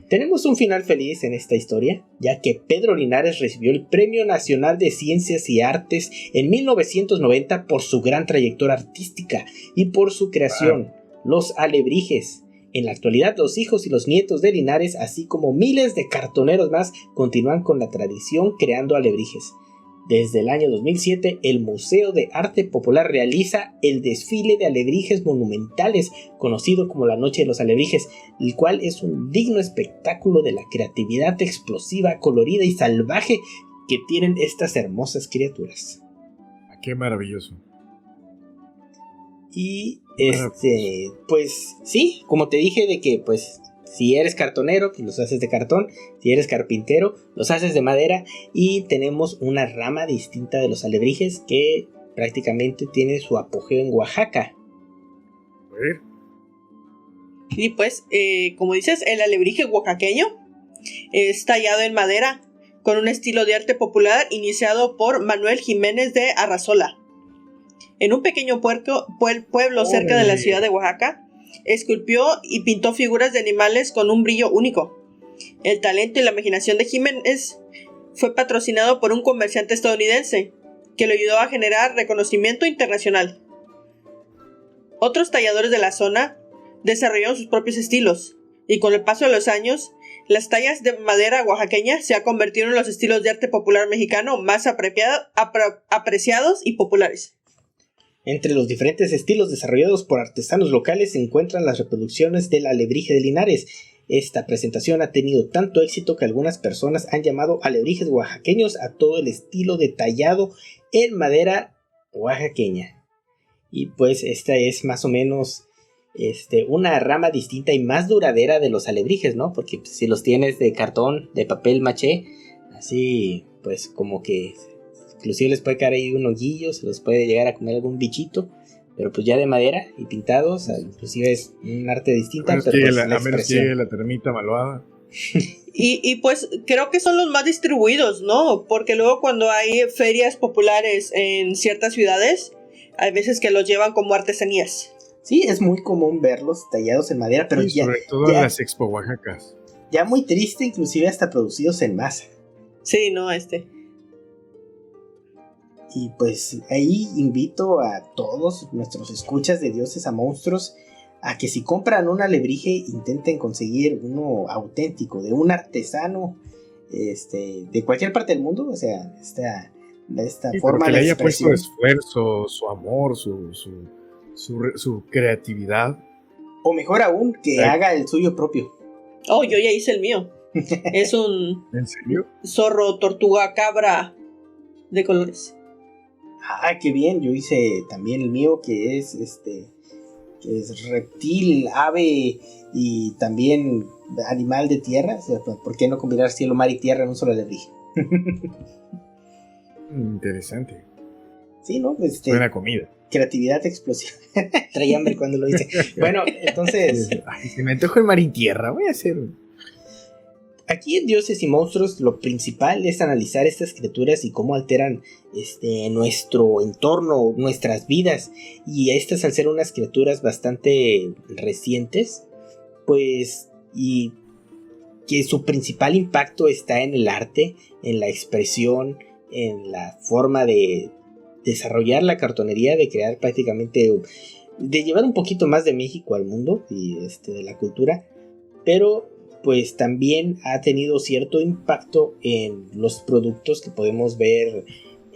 tenemos un final feliz en esta historia, ya que Pedro Linares recibió el Premio Nacional de Ciencias y Artes en 1990 por su gran trayectoria artística y por su creación, los alebrijes. En la actualidad, los hijos y los nietos de Linares, así como miles de cartoneros más, continúan con la tradición creando alebrijes. Desde el año 2007, el Museo de Arte Popular realiza el desfile de alebrijes monumentales, conocido como la Noche de los Alebrijes, el cual es un digno espectáculo de la creatividad explosiva, colorida y salvaje que tienen estas hermosas criaturas. Qué maravilloso. Y pues sí, como te dije, de que pues si eres cartonero, pues los haces de cartón. Si eres carpintero, los haces de madera. Y tenemos una rama distinta de los alebrijes que prácticamente tiene su apogeo en Oaxaca. A ver. Y pues, como dices, el alebrije oaxaqueño es tallado en madera con un estilo de arte popular iniciado por Manuel Jiménez de Arrazola. En un pequeño pueblo cerca de la ciudad de Oaxaca, esculpió y pintó figuras de animales con un brillo único. El talento y la imaginación de Jiménez fue patrocinado por un comerciante estadounidense que le ayudó a generar reconocimiento internacional. Otros talladores de la zona desarrollaron sus propios estilos, y con el paso de los años, las tallas de madera oaxaqueña se han convertido en los estilos de arte popular mexicano más apreciados y populares. Entre los diferentes estilos desarrollados por artesanos locales se encuentran las reproducciones del alebrije de Linares. Esta presentación ha tenido tanto éxito que algunas personas han llamado alebrijes oaxaqueños a todo el estilo de tallado en madera oaxaqueña. Y pues esta es más o menos una rama distinta y más duradera de los alebrijes, ¿no? Porque pues, si los tienes de cartón, de papel maché, así pues como que inclusive les puede caer ahí un hoguillo, se los puede llegar a comer algún bichito, pero pues ya de madera y pintados, inclusive es un arte distinta, pero pues a menos que llegue la termita malvada. Y pues creo que son los más distribuidos, ¿no? Porque luego cuando hay ferias populares en ciertas ciudades, hay veces que los llevan como artesanías. Sí, es muy común verlos tallados en madera, pero sí, sobre todo en las Expo Oaxacas. Ya muy triste, inclusive hasta producidos en masa. Sí, no, Y pues ahí invito a todos nuestros escuchas de Dioses a Monstruos a que si compran un alebrije intenten conseguir uno auténtico, de un artesano de cualquier parte del mundo, o sea, esta forma de que le haya expresión. puesto esfuerzo, su amor, su creatividad. O mejor aún, que haga el suyo propio. Oh, yo ya hice el mío. Es un ¿En serio? zorro, tortuga, cabra de colores. Ah, qué bien, yo hice también el mío que es reptil, ave y también animal de tierra. O sea, ¿por qué no combinar cielo, mar y tierra en un solo alebrije? Interesante. Sí, ¿no? Buena comida. Creatividad explosiva. Traía hambre cuando lo hice. Bueno, entonces... Ay, se me antoja el mar y tierra, voy a hacer... Aquí en Dioses y Monstruos lo principal es analizar estas criaturas y cómo alteran nuestro entorno, nuestras vidas. Y estas, al ser unas criaturas bastante recientes, pues, y que su principal impacto está en el arte, en la expresión, en la forma de desarrollar la cartonería, de crear prácticamente, de llevar un poquito más de México al mundo y de la cultura, pero pues también ha tenido cierto impacto en los productos que podemos ver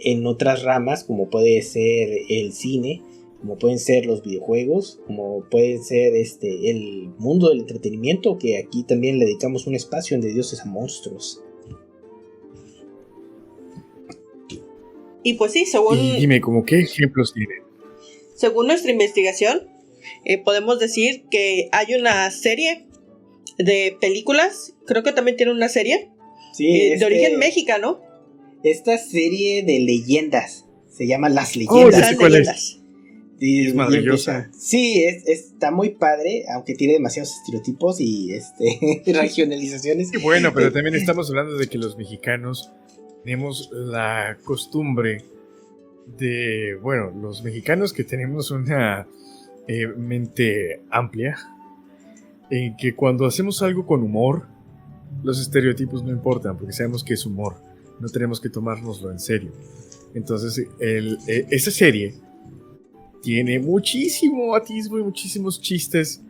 en otras ramas, como puede ser el cine, como pueden ser los videojuegos, como puede ser el mundo del entretenimiento, que aquí también le dedicamos un espacio en De Dioses a Monstruos. Y pues sí, Y dime, ¿cómo qué ejemplos tienen? según nuestra investigación, podemos decir que hay una serie de películas, creo que también tiene una serie, Sí, de origen mexicano. Esta serie de leyendas se llama Las Oh, Leyendas. ya Las sé cuál es. leyendas. Y Es maravillosa. empieza- Sí, está muy padre, aunque tiene demasiados estereotipos y regionalizaciones. Sí, bueno, pero también estamos hablando de que los mexicanos tenemos la costumbre de, bueno, los mexicanos que tenemos una mente amplia, en que cuando hacemos algo con humor, los estereotipos no importan, porque sabemos que es humor, no tenemos que tomárnoslo en serio. Entonces, esa serie tiene muchísimo atisbo y muchísimos chistes.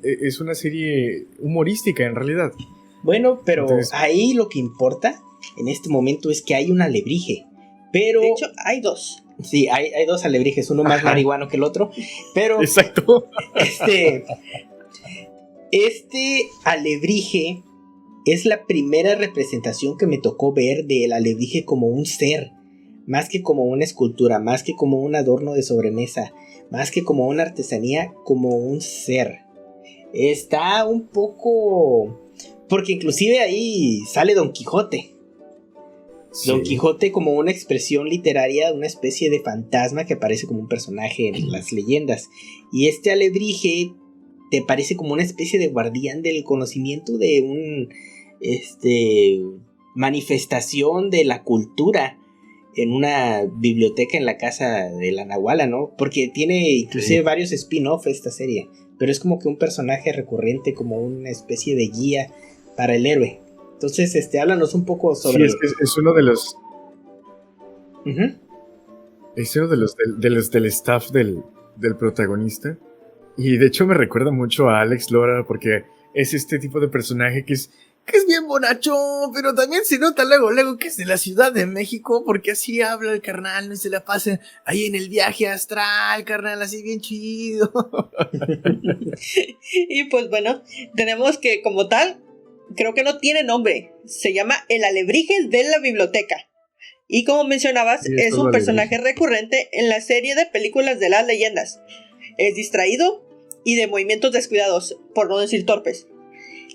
Es una serie humorística en realidad. Bueno, pero Entonces- ahí lo que importa en este momento es que hay un alebrije. Pero De hecho, hay dos. sí, hay dos alebrijes, uno más Ajá. marihuano que el otro. Pero Exacto. este alebrije es la primera representación que me tocó ver del alebrije como un ser, más que como una escultura, más que como un adorno de sobremesa, más que como una artesanía, como un ser. Está un poco... porque inclusive ahí sale Don Quijote. Don Quijote como una expresión literaria, una especie de fantasma que aparece como un personaje en las leyendas. Y este alebrije te parece como una especie de guardián del conocimiento, de un manifestación de la cultura en una biblioteca en la casa de la Nahuala, ¿no? Porque tiene inclusive varios spin-off esta serie, pero es como que un personaje recurrente, como una especie de guía para el héroe. Entonces, háblanos un poco sobre... Sí, es uno de los... Ujú. Es uno de los del staff del protagonista. Y de hecho me recuerda mucho a Alex Lora, porque es este tipo de personaje que es bien bonachón, pero también se nota luego que es de la Ciudad de México, porque así habla el carnal, no se la pasa ahí en el viaje astral, carnal, así bien chido. Y pues bueno, tenemos que como tal, creo que no tiene nombre. Se llama el alebrije de la biblioteca. Y como mencionabas, Sí, es solo un personaje alebrije. recurrente en la serie de películas de las leyendas. Es distraído y de movimientos descuidados, por no decir torpes.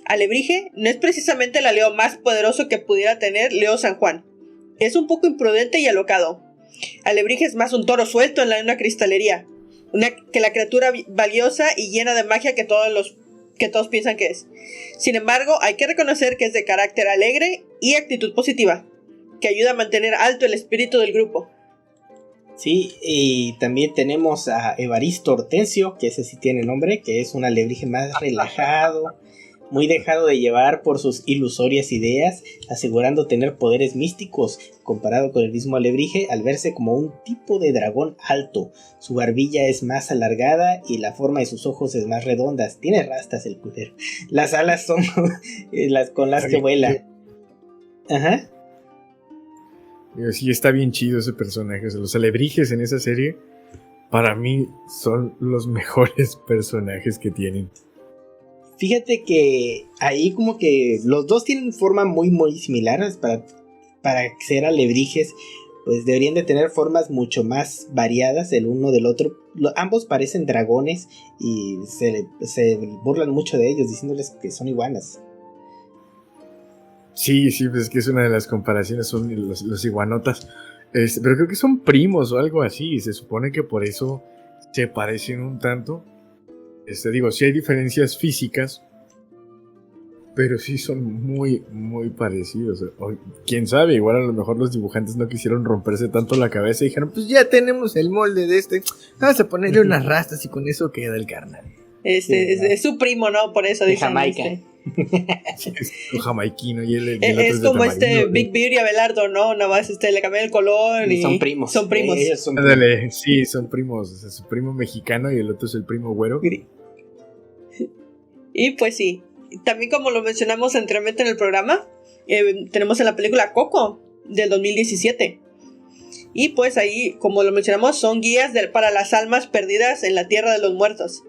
Alebrije no es precisamente el aleo más poderoso que pudiera tener Leo San Juan. Es un poco imprudente y alocado. Alebrije es más un toro suelto en una cristalería. Que la criatura valiosa y llena de magia que todos piensan que es. Sin embargo, hay que reconocer que es de carácter alegre y actitud positiva, que ayuda a mantener alto el espíritu del grupo. Sí, y también tenemos a Evaristo Hortensio, que ese sí tiene nombre, que es un alebrije más relajado, muy dejado de llevar por sus ilusorias ideas, asegurando tener poderes místicos, comparado con el mismo alebrije, al verse como un tipo de dragón alto. Su barbilla es más alargada y la forma de sus ojos es más redonda. Tiene rastas el culero. Las alas son las con las que vuela. Ajá. Sí, está bien chido ese personaje. O sea, los alebrijes en esa serie, para mí, son los mejores personajes que tienen. Fíjate que ahí como que los dos tienen forma muy muy similares. Para ser alebrijes, pues deberían de tener formas mucho más variadas el uno del otro. Ambos parecen dragones y se burlan mucho de ellos, diciéndoles que son iguanas. Sí, pues es que es una de las comparaciones, son los iguanotas. Pero creo que son primos o algo así. Se supone que por eso se parecen un tanto. Digo, sí hay diferencias físicas, pero sí son muy, muy parecidos. O, quién sabe, igual a lo mejor los dibujantes no quisieron romperse tanto la cabeza y dijeron, pues ya tenemos el molde de vamos a ponerle unas rastas y con eso queda el carnal. Es su primo, ¿no? Por eso De dicen. Jamaica. Sí, es un jamaiquino y el otro Es de como tamarindo. Big Beard y Abelardo, ¿no? Nada más le cambian el color y Son primos. Son primos. Ellos son primos. Ándale, sí, son primos. O sea, su primo mexicano y el otro es el primo güero. Y pues sí, también como lo mencionamos anteriormente en el programa, tenemos en la película Coco del 2017. Y pues ahí, como lo mencionamos, son guías para las almas perdidas en la tierra de los muertos.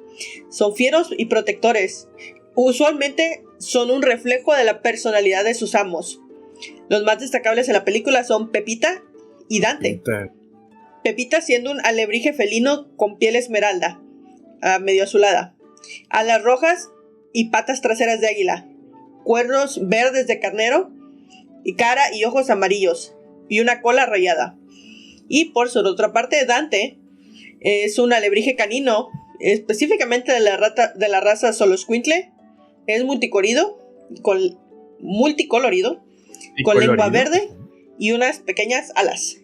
Son fieros y protectores. Usualmente son un reflejo de la personalidad de sus amos. Los más destacables en la película son Pepita y Dante. Pepita siendo un alebrije felino con piel esmeralda, medio azulada, alas rojas y patas traseras de águila, cuernos verdes de carnero y cara y ojos amarillos y una cola rayada. Y por su otra parte, Dante es un alebrije canino, específicamente de la raza Xoloscuintle. Es multicolorido, con lengua verde y unas pequeñas alas.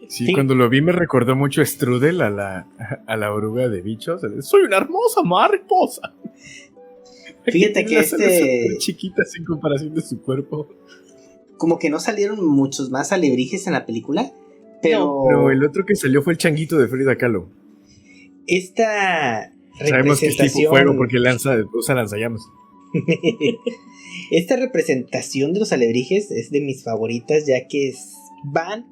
Sí, cuando lo vi me recordó mucho a Strudel, a la oruga de bichos. Soy una hermosa mariposa. Fíjate que chiquitas en comparación de su cuerpo. Como que no salieron muchos más alebrijes en la película, pero... No, el otro que salió fue el changuito de Frida Kahlo. Esta representación... Sabemos que es tipo fuego porque usa lanzallamas. Esta representación de los alebrijes es de mis favoritas, ya que van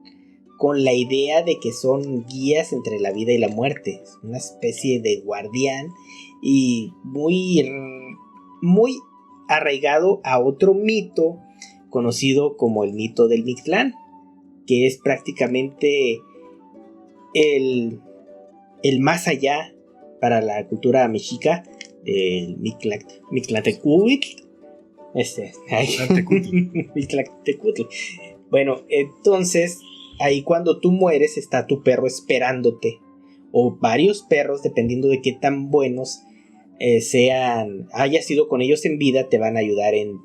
con la idea de que son guías entre la vida y la muerte. Es una especie de guardián y muy arraigado a otro mito conocido como el mito del Mictlán, que es prácticamente el más allá para la cultura mexica, el Mictlantecuhtli. Mictlantecuhtli. Bueno, entonces ahí cuando tú mueres está tu perro esperándote, o varios perros, dependiendo de qué tan buenos hayas ido con ellos en vida, te van a ayudar en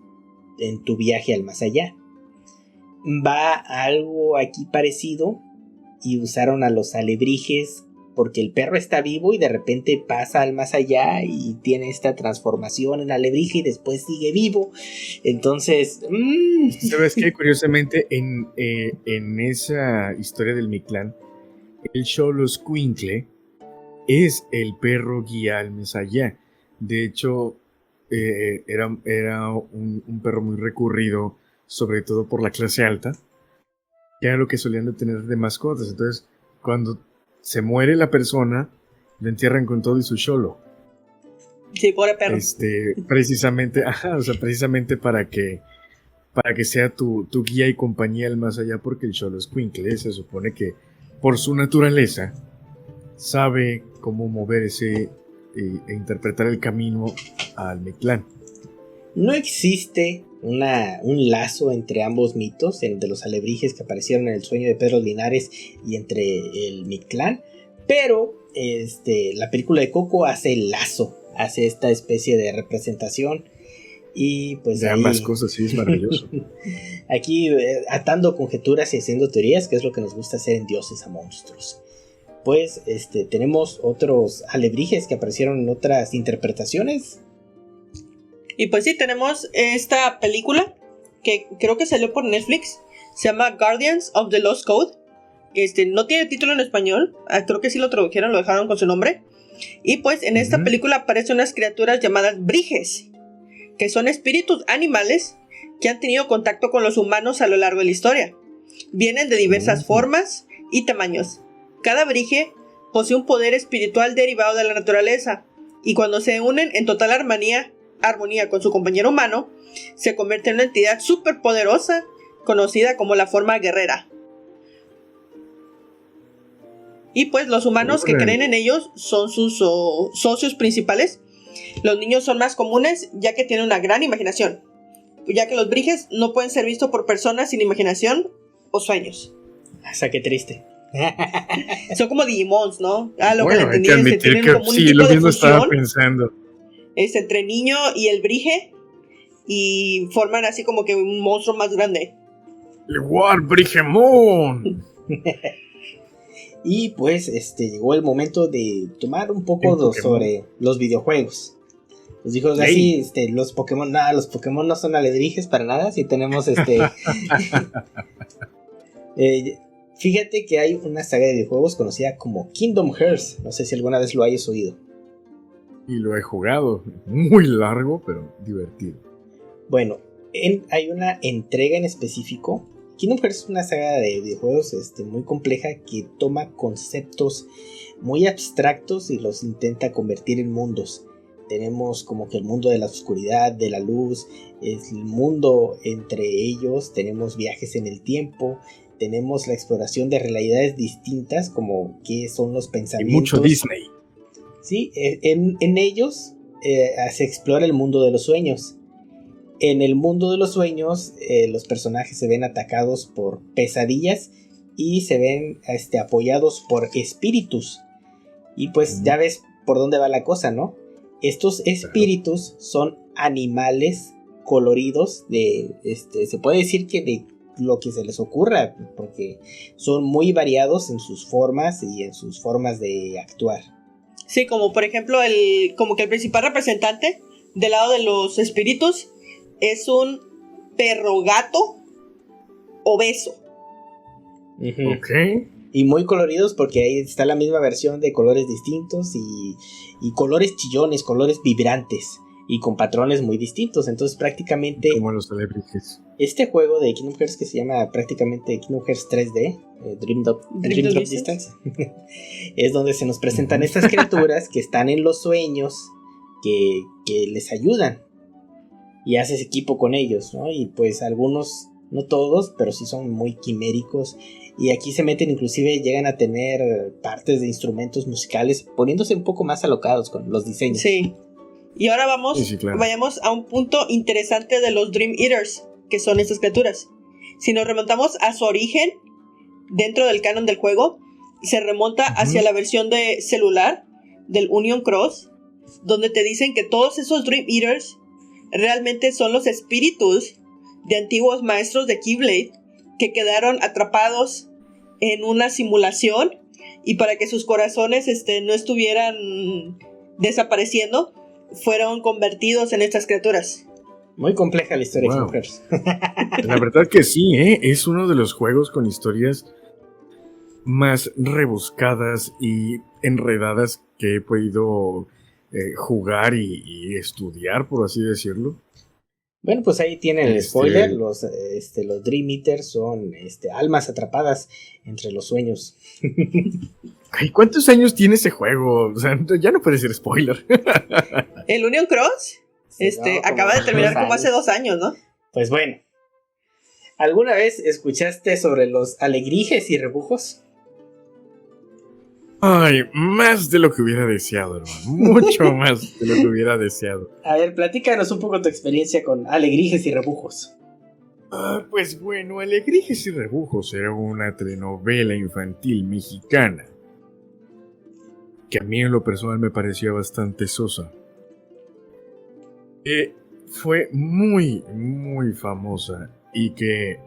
tu viaje al más allá. Va algo aquí parecido, y usaron a los alebrijes porque el perro está vivo y de repente pasa al más allá y tiene esta transformación en alebrije y después sigue vivo. Entonces, ¿sabes qué? Curiosamente, en esa historia del Mictlán, el Xoloscuincle es el perro guía al más allá. De hecho, era un perro muy recurrido, sobre todo por la clase alta, que era lo que solían de tener de mascotas. Entonces, cuando se muere la persona, lo entierran con todo y su xolo. Sí, pobre perro. Precisamente para que sea tu guía y compañía al más allá, porque el Xoloscuincle se supone que por su naturaleza sabe cómo moverse e interpretar el camino al Mictlán. No existe un lazo entre ambos mitos, el de los alebrijes que aparecieron en el sueño de Pedro Linares y entre el Mictlán, pero la película de Coco hace el lazo, hace esta especie de representación, y pues de ambas cosas, sí, es maravilloso. Aquí atando conjeturas y haciendo teorías, que es lo que nos gusta hacer en Dioses a Monstruos. Pues tenemos otros alebrijes que aparecieron en otras interpretaciones. Y pues sí, tenemos esta película que creo que salió por Netflix. Se llama Guardians of the Lost Code. No tiene título en español. Creo que sí lo tradujeron, lo dejaron con su nombre. Y pues en esta película aparecen unas criaturas llamadas briges, que son espíritus animales que han tenido contacto con los humanos a lo largo de la historia. Vienen de diversas formas y tamaños. Cada brige posee un poder espiritual derivado de la naturaleza, y cuando se unen en total armonía con su compañero humano, se convierte en una entidad superpoderosa conocida como la forma guerrera. Y pues los humanos que creen en ellos son sus socios principales. Los niños son más comunes, ya que tienen una gran imaginación, ya que los briges no pueden ser vistos por personas sin imaginación o sueños. O sea, qué triste. Son como Digimons, ¿no? Lo bueno, que entendí es que tienen como un tipo lo de mismo estaba fusión. pensando. Es entre niño y el brige, y forman así como que un monstruo más grande. ¡Igual, Brigemon! Y pues llegó el momento de tomar un poco sobre los videojuegos. Los dijo así, los Pokémon no son alebrijes para nada. Si tenemos fíjate que hay una saga de videojuegos conocida como Kingdom Hearts. No sé si alguna vez lo hayas oído. Y lo he jugado, muy largo, pero divertido. Bueno, hay una entrega en específico. Kingdom Hearts es una saga de videojuegos muy compleja que toma conceptos muy abstractos y los intenta convertir en mundos. Tenemos como que el mundo de la oscuridad, de la luz, es el mundo entre ellos, tenemos viajes en el tiempo, tenemos la exploración de realidades distintas, como qué son los Y pensamientos. mucho Disney. Sí, en ellos se explora el mundo de los sueños. En el mundo de los sueños, los personajes se ven atacados por pesadillas y se ven apoyados por espíritus. Y pues ya ves por dónde va la cosa, ¿no? Estos espíritus son animales coloridos se puede decir que de lo que se les ocurra, porque son muy variados en sus formas y en sus formas de actuar. Sí, como por ejemplo como que el principal representante del lado de los espíritus es un perro gato obeso. Ok. Y muy coloridos porque ahí está la misma versión de colores distintos y colores chillones, colores vibrantes y con patrones muy distintos. Entonces prácticamente Como los celebrities. este juego de Kingdom Hearts que se llama prácticamente Kingdom Hearts 3D, Dream Drop Distance, es donde se nos presentan estas criaturas que están en los sueños, que les ayudan y haces equipo con ellos, ¿no? Y pues algunos, no todos, pero sí son muy quiméricos. Y aquí se meten, inclusive llegan a tener partes de instrumentos musicales, poniéndose un poco más alocados con los diseños. Sí. Y ahora claro. vayamos a un punto interesante de los Dream Eaters, que son estas criaturas. Si nos remontamos a su origen dentro del canon del juego, se remonta hacia la versión de celular del Union Cross, donde te dicen que todos esos Dream Eaters realmente son los espíritus de antiguos maestros de Keyblade que quedaron atrapados en una simulación, y para que sus corazones no estuvieran desapareciendo, fueron convertidos en estas criaturas. Muy compleja la historia de Kingdom Hearts. La verdad que sí, es uno de los juegos con historias más rebuscadas y enredadas que he podido jugar y estudiar, por así decirlo. Bueno, pues ahí tienen el spoiler. Los Dream Eaters son almas atrapadas entre los sueños. Ay, ¿cuántos años tiene ese juego? O sea, ya no puede ser spoiler. El Union Cross acaba de terminar como hace 2 años, ¿no? Pues bueno, ¿alguna vez escuchaste sobre los alegrijes y rebujos? Ay, más de lo que hubiera deseado, hermano. Mucho más de lo que hubiera deseado. A ver, platícanos un poco tu experiencia con alegrijes y rebujos. Pues bueno, Alegrijes y Rebujos era una telenovela infantil mexicana que a mí en lo personal me parecía bastante sosa. Fue muy, muy famosa y que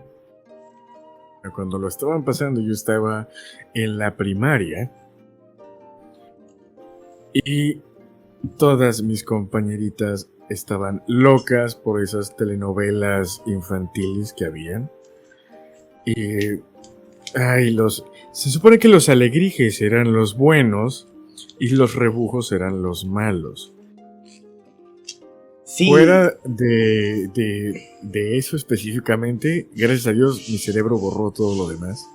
cuando lo estaban pasando yo estaba en la primaria y todas mis compañeritas estaban locas por esas telenovelas infantiles que habían. Y se supone que los Alegrijes eran los buenos y los Rebujos eran los malos. Sí. Fuera de eso específicamente, gracias a Dios mi cerebro borró todo lo demás.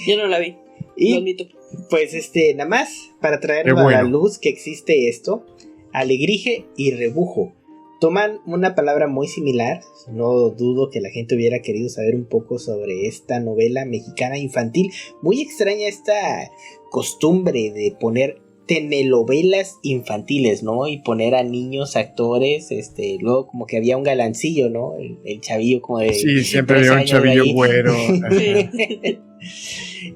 Yo no la vi. Y lo admito. pues nada más para traernos a la luz que existe esto, alegrije y rebujo toman una palabra muy similar. No dudo que la gente hubiera querido saber un poco sobre esta novela mexicana infantil. Muy extraña esta costumbre de poner telenovelas infantiles, ¿no? Y poner a niños actores, luego como que había un galancillo, ¿no? El chavillo como de... Sí, siempre había un chavillo güero.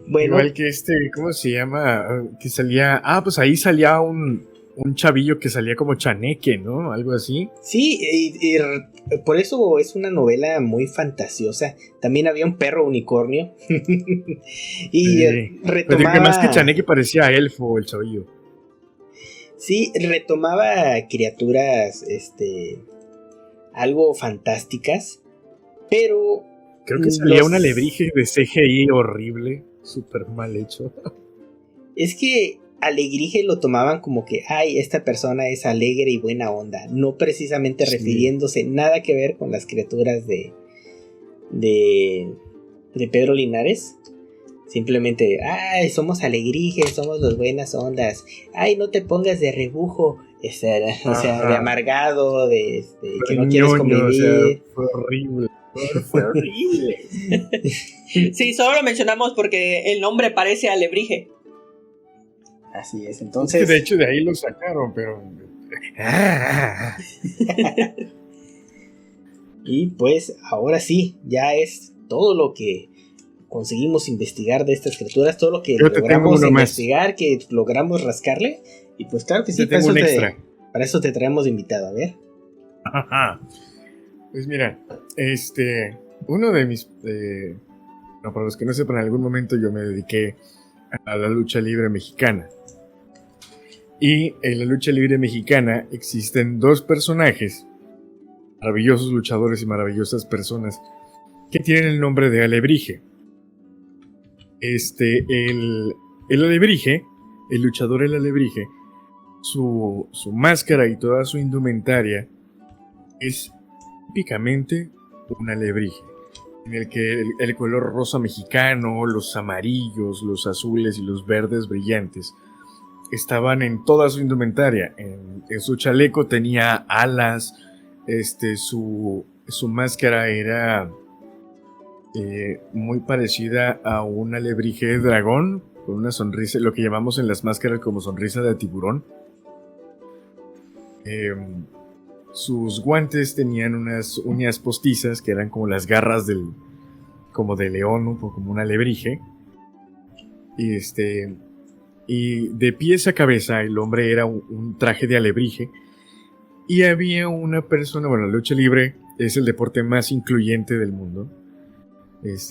Bueno. Igual que ¿cómo se llama? Que salía... pues ahí salía un chavillo que salía como chaneque, ¿no? Algo así. Sí, y por eso es una novela muy fantasiosa. También había un perro unicornio. Y retomaba... Pero más que chaneque parecía elfo el chavillo. Sí, retomaba criaturas, algo fantásticas, pero... Creo que salía un alebrije de CGI horrible, súper mal hecho. Es que Alegrije lo tomaban como que, ay, esta persona es alegre y buena onda, no precisamente refiriéndose nada que ver con las criaturas de Pedro Linares. Simplemente, ay, somos Alegrijes, somos los buenas ondas, ay, no te pongas de rebujo, o sea, de amargado, de que no quieres convivir. O sea, fue horrible. Fue horrible. Sí, solo lo mencionamos porque el nombre parece alebrije. Así es, Es que entonces... de hecho de ahí lo sacaron, pero... Y pues ahora sí, ya es todo lo que conseguimos investigar de estas criaturas, todo lo que Yo te tengo logramos uno más. investigar, que logramos rascarle. Y pues claro que sí, Te tengo un extra. para eso te traemos de invitado, a ver. Pues mira, uno de mis... no, para los que no sepan, en algún momento yo me dediqué a la lucha libre mexicana. Y en la lucha libre mexicana existen dos personajes, maravillosos luchadores y maravillosas personas, que tienen el nombre de Alebrije. El Alebrije, el luchador El Alebrije, su máscara y toda su indumentaria es típicamente un alebrije, en el que el color rosa mexicano, los amarillos, los azules y los verdes brillantes estaban en toda su indumentaria. En su chaleco tenía alas, su máscara era muy parecida a un alebrije de dragón, con una sonrisa, lo que llamamos en las máscaras como sonrisa de tiburón. Sus guantes tenían unas uñas postizas que eran como las garras como de león, ¿no? Como un alebrije. Y de pies a cabeza el hombre era un traje de alebrije. Y había una persona, bueno, la lucha libre es el deporte más incluyente del mundo.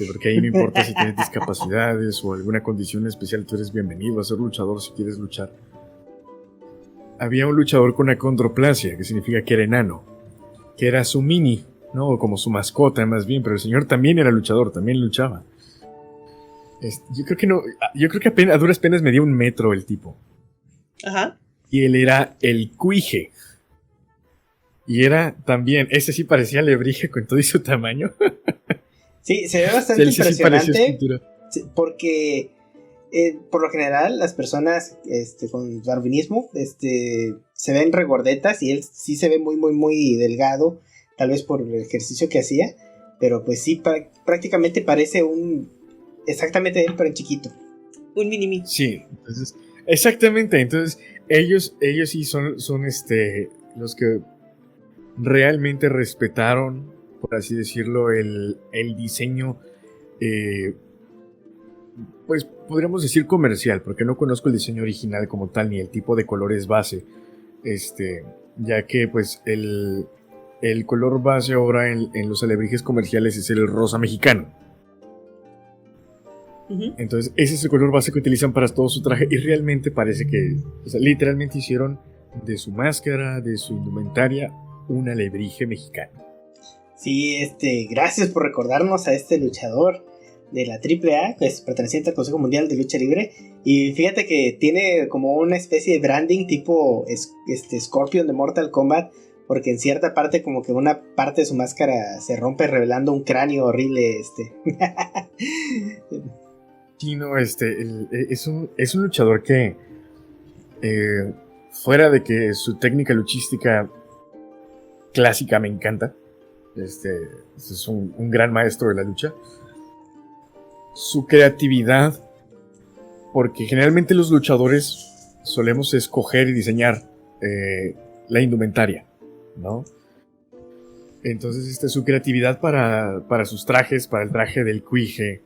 Porque ahí no importa si tienes discapacidades o alguna condición especial, tú eres bienvenido a ser luchador si quieres luchar. Había un luchador con acondroplasia, que significa que era enano, que era su mini, ¿no? O como su mascota más bien, pero el señor también era luchador, también luchaba. Yo creo que a duras penas medía 1 metro el tipo. Ajá. Y él era el cuije. Y era también, ese sí parecía alebrije con todo y su tamaño. Sí, se ve bastante impresionante, sí, porque por lo general las personas con darwinismo se ven regordetas y él sí se ve muy muy muy delgado, tal vez por el ejercicio que hacía, pero pues sí prácticamente parece exactamente él pero en chiquito. Un mini-mí. Sí, entonces, exactamente, entonces ellos sí son los que realmente respetaron, por así decirlo, el diseño, pues podríamos decir comercial, porque no conozco el diseño original como tal, ni el tipo de colores base, ya que pues el color base ahora en los alebrijes comerciales es el rosa mexicano. Uh-huh. Entonces ese es el color base que utilizan para todo su traje y realmente parece que, o sea, literalmente hicieron de su máscara, de su indumentaria, un alebrije mexicano. Sí, gracias por recordarnos a este luchador de la AAA, que es perteneciente al Consejo Mundial de Lucha Libre. Y fíjate que tiene como una especie de branding tipo Scorpion de Mortal Kombat, porque en cierta parte como que una parte de su máscara se rompe revelando un cráneo horrible. Sí, no, es un luchador que fuera de que su técnica luchística clásica me encanta, es un gran maestro de la lucha. Su creatividad, porque generalmente los luchadores solemos escoger y diseñar la indumentaria, ¿no? Entonces su creatividad para sus trajes, para el traje del cuije,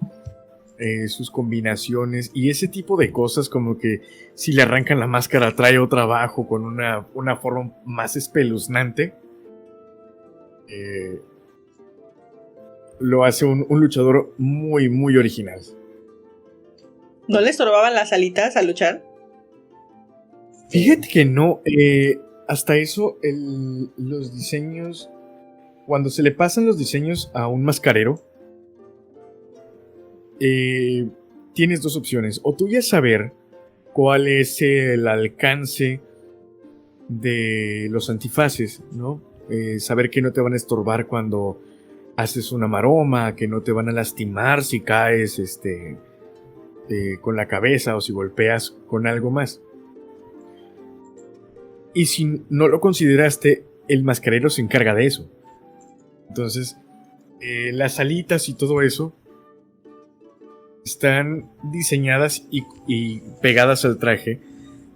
sus combinaciones y ese tipo de cosas, como que si le arrancan la máscara trae otra abajo con una forma más espeluznante, lo hace un luchador muy muy original. ¿No le estorbaban las alitas al luchar? Fíjate que no, hasta eso los diseños, cuando se le pasan los diseños a un mascarero, tienes dos opciones. O tú ya saber cuál es el alcance de los antifaces, ¿no? Saber que no te van a estorbar cuando haces una maroma, que no te van a lastimar si caes con la cabeza o si golpeas con algo más. Y si no lo consideraste, el mascarero se encarga de eso. Entonces, las alitas y todo eso están diseñadas y pegadas al traje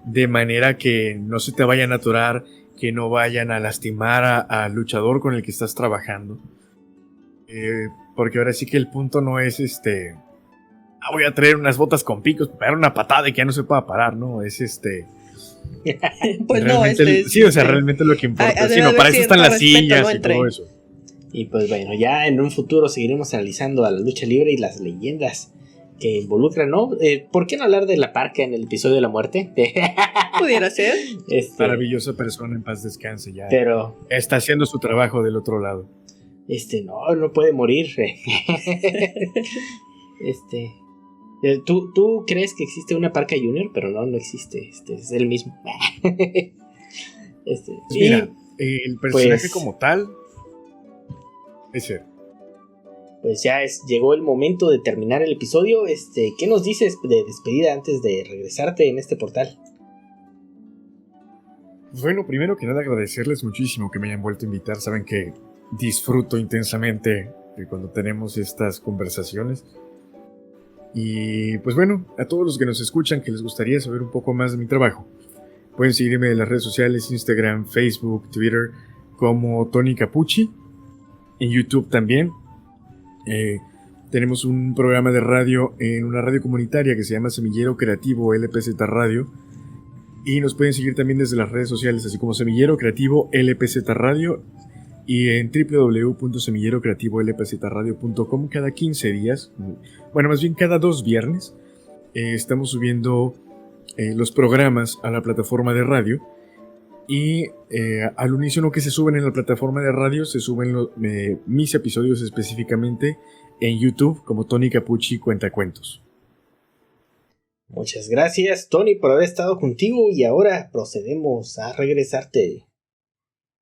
de manera que no se te vayan a atorar, que no vayan a lastimar al luchador con el que estás trabajando. Porque ahora sí que el punto no es voy a traer unas botas con picos para dar una patada y que ya no se pueda parar, ¿no? Es Pues no, sí, o sea, realmente lo que importa. Sí, no, para eso están las sillas y todo eso. Y pues bueno, ya en un futuro seguiremos analizando a la lucha libre y las leyendas que involucran, ¿no? ¿Por qué no hablar de La Parca en el episodio de la muerte? Pudiera ser. Maravillosa persona, en paz descanse ya. Pero está haciendo su trabajo del otro lado. No puede morir. ¿Tú crees que existe una Parca Junior? Pero no existe. Es el mismo. Mira, el personaje pues, como tal es ser. Pues ya llegó el momento de terminar el episodio. ¿Qué nos dices de despedida antes de regresarte en este portal? Bueno, primero que nada agradecerles muchísimo que me hayan vuelto a invitar. Saben que disfruto intensamente cuando tenemos estas conversaciones. Y pues bueno, a todos los que nos escuchan que les gustaría saber un poco más de mi trabajo, pueden seguirme en las redes sociales, Instagram, Facebook, Twitter, como Tony Capucci. En YouTube también. Tenemos un programa de radio en una radio comunitaria que se llama Semillero Creativo LPZ Radio. Y nos pueden seguir también desde las redes sociales, así como Semillero Creativo LPZ Radio y en www.semillerocreativolpzradio.com. Cada 15 días, bueno, más bien cada 2 viernes, estamos subiendo los programas a la plataforma de radio. Y al unísono que se suben en la plataforma de radio, se suben mis episodios específicamente en YouTube como Tony Capucci Cuentacuentos. Muchas gracias, Tony, por haber estado contigo, y ahora procedemos a regresarte.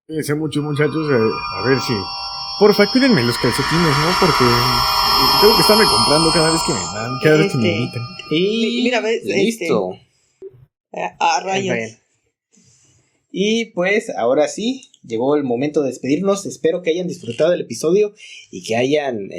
Cuídense mucho, muchachos, a ver si... Porfa, cuídenme los calcetines, ¿no? Porque tengo que estarme comprando cada vez que me dan, cada vez que me invitan. Y mira, ves, listo. Rayos. Y pues ahora sí, llegó el momento de despedirnos. Espero que hayan disfrutado del episodio y que hayan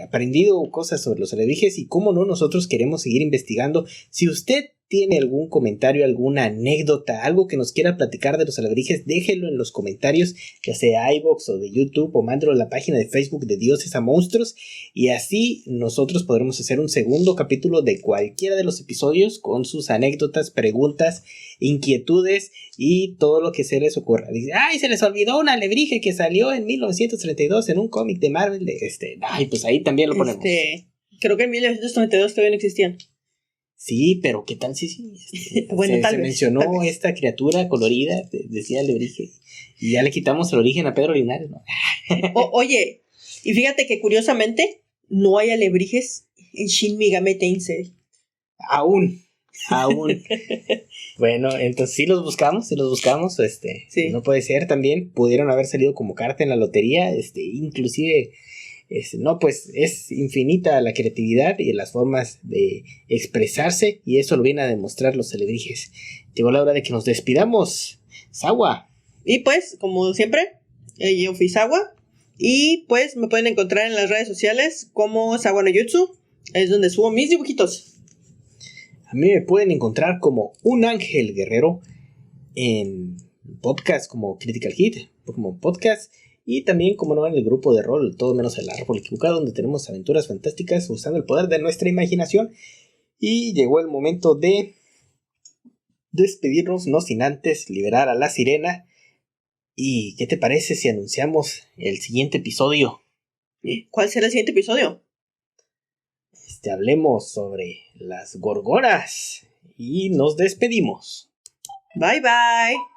aprendido cosas sobre los alebrijes, y cómo no, nosotros queremos seguir investigando. Si usted tiene algún comentario, alguna anécdota, algo que nos quiera platicar de los alebrijes, déjelo en los comentarios, ya sea iVoox o de YouTube, o mándelo a la página de Facebook de Dioses a Monstruos, y así nosotros podremos hacer un segundo capítulo de cualquiera de los episodios con sus anécdotas, preguntas, inquietudes y todo lo que se les ocurra. Dice, ay, se les olvidó un alebrije que salió en 1932 en un cómic de Marvel. Ay, pues ahí también lo ponemos. Creo que en 1932 todavía no existían. Sí, pero ¿qué tal si bueno, se mencionó esta criatura colorida, decía alebrije, y ya le quitamos el origen a Pedro Linares, ¿no? Oye, y fíjate que curiosamente no hay alebrijes en Shin Megami Tensei. Aún. Bueno, entonces sí los buscamos. Sí. No puede ser, también pudieron haber salido como carta en la lotería, inclusive... no, pues es infinita la creatividad y las formas de expresarse, y eso lo vienen a demostrar los alebrijes. Llegó la hora de que nos despidamos. Sawa. Y pues, como siempre, yo fui Sawa, y pues me pueden encontrar en las redes sociales como Sawa no Jutsu, es donde subo mis dibujitos. A mí me pueden encontrar como un ángel guerrero en podcast como Critical Hit, como podcast. Y también, como no, en el grupo de rol Todo Menos el Árbol Equivocado, donde tenemos aventuras fantásticas usando el poder de nuestra imaginación. Y llegó el momento de despedirnos, no sin antes liberar a la sirena. ¿Y qué te parece si anunciamos el siguiente episodio? ¿Cuál será el siguiente episodio? Hablemos sobre las gorgonas. Y nos despedimos. Bye bye.